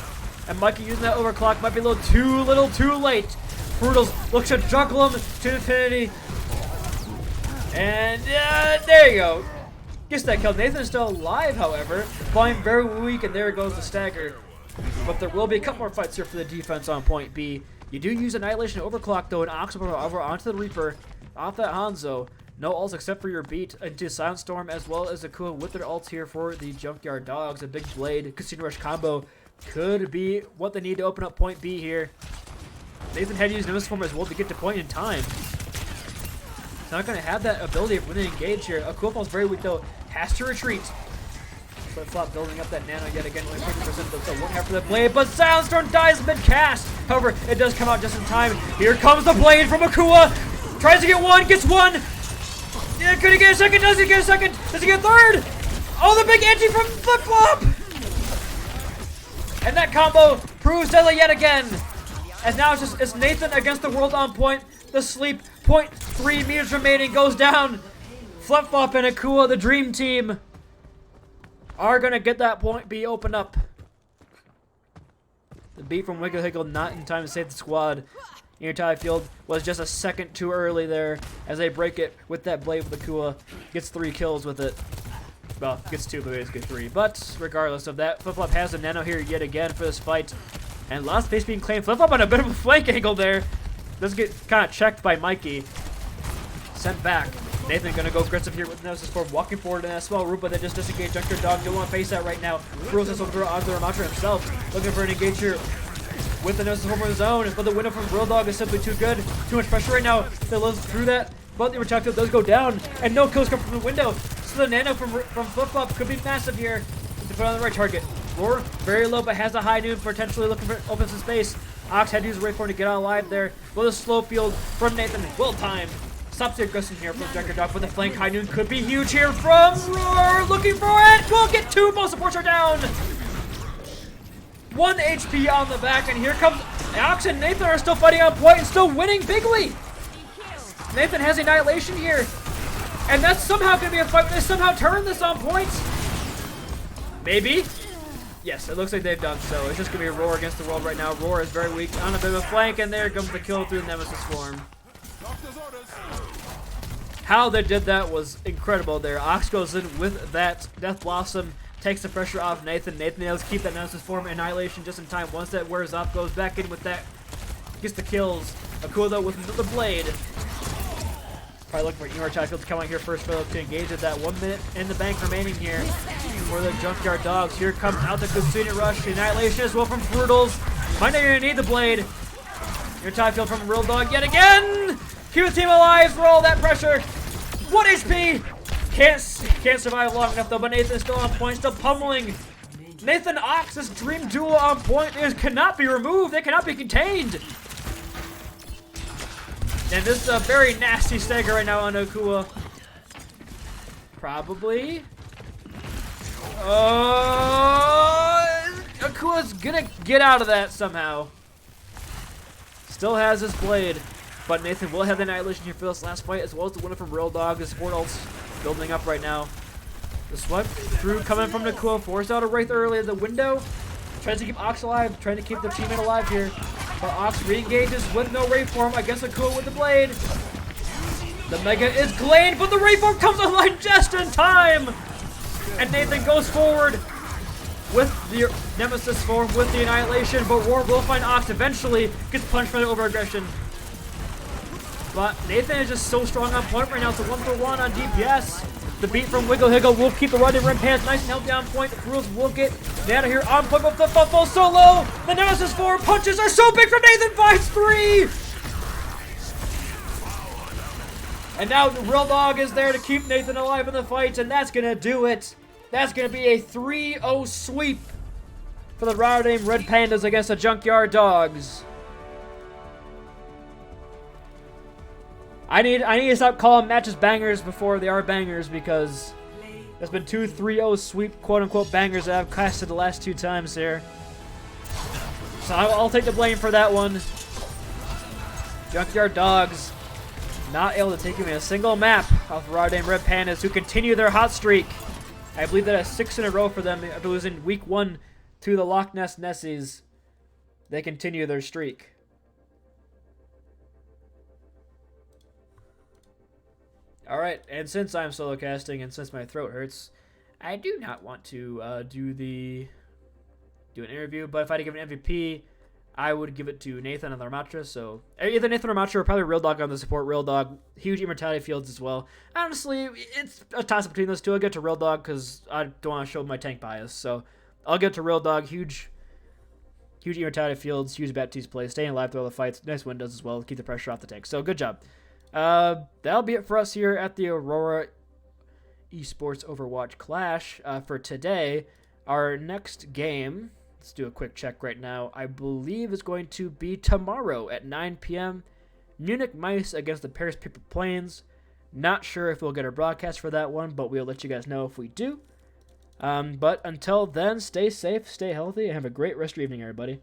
And Mikey using that overclock might be a little too late. Frutals looks to juggle him to infinity. And there you go. Gets that kill. Nathan is still alive, however. Falling very weak, and there goes the stagger. But there will be a couple more fights here for the defense on point B. You do use Annihilation Overclock, though, and Ox over onto the Reaper. Off that Hanzo. No ults except for your beat into Silent Storm, as well as Akua with their ults here for the Junkyard Dawgs. A big Blade Casino Rush combo could be what they need to open up point B here. Nathan had to use Nemesis form as well to get to point in time. He's not going to have that ability of winning engage here. Aquafal's very weak though. Has to retreat. Flip-flop building up that nano yet again. Only 50% of the one half for the blade, but Soundstorm dies mid-cast. However, it does come out just in time. Here comes the blade from Akua. Tries to get one, gets one. Yeah, could he get a second? Does he get a second? Does he get a third? Oh, the big anti from Flip-flop! And that combo proves deadly yet again. As now it's Nathan against the world on point. The sleep, 0.3 meters remaining, goes down. Flip-flop and Akua, the dream team, are going to get that point B opened up. The beat from Wiggle Higgle not in time to save the squad. Near tie field was just a second too early there as they break it with that blade with Akua. Gets 3 kills with it. Well, gets 2, but it gets 3. But regardless of that, Flip-flop has a nano here yet again for this fight. And last space being claimed. Flip-flop on a bit of a flank angle there. Does get kind of checked by Mikey. Sent back. Nathan gonna go aggressive here with Nemesis form, walking forward in a small route, but they just disengage Junkyard Dog. Don't want to face that right now. Throws this over onto Ramatra himself, looking for an engage here with the Nemesis form of his own, but the window from Real Dog is simply too good. Too much pressure right now. They live through that, but the projectile does go down, and no kills come from the window. So the nano from Flip-flop could be massive here to put on the right target. Roar, very low, but has a high noon, potentially looking for open some space. Ox had to use a ray form to get out alive there. With a slow field from Nathan, well timed. Stops the aggression here from Junkyard Dog, but the flank high noon could be huge here from Roar. Looking for it. We'll get 2. Both supports are down. 1 HP on the back, and here comes Ox and Nathan are still fighting on point and still winning bigly. Nathan has Annihilation here, and that's somehow going to be a fight. They somehow turn this on point. Maybe. Yes, it looks like they've done so. It's just going to be a Roar against the world right now. Roar is very weak on a bit of a flank, and there comes the kill through the Nemesis form. How they did that was incredible there. Ox goes in with that Death Blossom, takes the pressure off Nathan. Nathan able to keep that Nemesis form Annihilation just in time. Once that wears off, goes back in with that, gets the kills. Akua though with the blade. Probably looking for Emer Child to come out here first to engage at that 1 minute in the bank remaining here for the Junkyard Dogs. Here comes out the Kutsuni Rush. Annihilation as well from Frutals. Might not even need the blade. Your tie field from Real Dog yet again. Keep the team alive for all that pressure. 1 HP. Can't survive long enough though, but Nathan's still on point, still pummeling. Nathan Ox, this dream duo on point, cannot be removed. They cannot be contained. And this is a very nasty stagger right now on Akua. Probably. Akua's gonna get out of that somehow. Still has his blade, but Nathan will have the Annihilation here for this last fight, as well as the winner from Real Dog. The support ult's building up right now. The sweep through coming from Akua, forced out a Wraith early in the window. Tries to keep Ox alive, trying to keep their teammate alive here. But Ox re-engages with no Wraith form against Akua with the blade. The Mega is glaned, but the Wraith form comes online just in time! And Nathan goes forward with the Nemesis form, with the Annihilation, but Roar will find Ox eventually, gets punched by the over-aggression. But Nathan is just so strong on point right now. It's a 1-for-1 on DPS. The beat from Wiggle Higgle will keep the Rotterdam Red Pants nice and healthy on point. The rules will get Nana here on point, but Flip-flop falls so low. The Nemesis 4 punches are so big from Nathan, finds 3. And now the Real Dog is there to keep Nathan alive in the fight, and that's going to do it. That's going to be a 3-0 sweep for the Rotterdam Red Pandas against the Junkyard Dogs. I need to stop calling matches bangers before they are bangers, because there's been 2 3-0 sweep quote-unquote bangers that I've casted the last 2 times here. So I'll take the blame for that one. Junkyard Dogs not able to take even a single map off Rotterdam Red Pandas, who continue their hot streak. I believe that is 6 in a row for them. After losing week 1 to the Loch Ness Nessies, they continue their streak. Alright, and since I'm solo casting and since my throat hurts, I do not want to do an interview, but if I had to give an MVP, I would give it to Nathan and Ramatra. So either Nathan or Ramatra, or probably Real Dog on the support. Real Dog, huge immortality fields as well. Honestly, it's a toss-up between those two. I'll get to Real Dog because I don't want to show my tank bias. So I'll get to Real Dog, huge Huge immortality fields, huge Baptiste plays, staying alive through all the fights, nice windows as well, keep the pressure off the tank. So good job. That'll be it for us here at the Aurora Esports Overwatch Clash for today. Our next game, let's do a quick check right now, I believe is going to be tomorrow at 9 p.m. Munich Mice against the Paris Paper Planes. Not sure if we'll get a broadcast for that one, but we'll let you guys know if we do. But until then, stay safe, stay healthy, and have a great rest of your evening, everybody.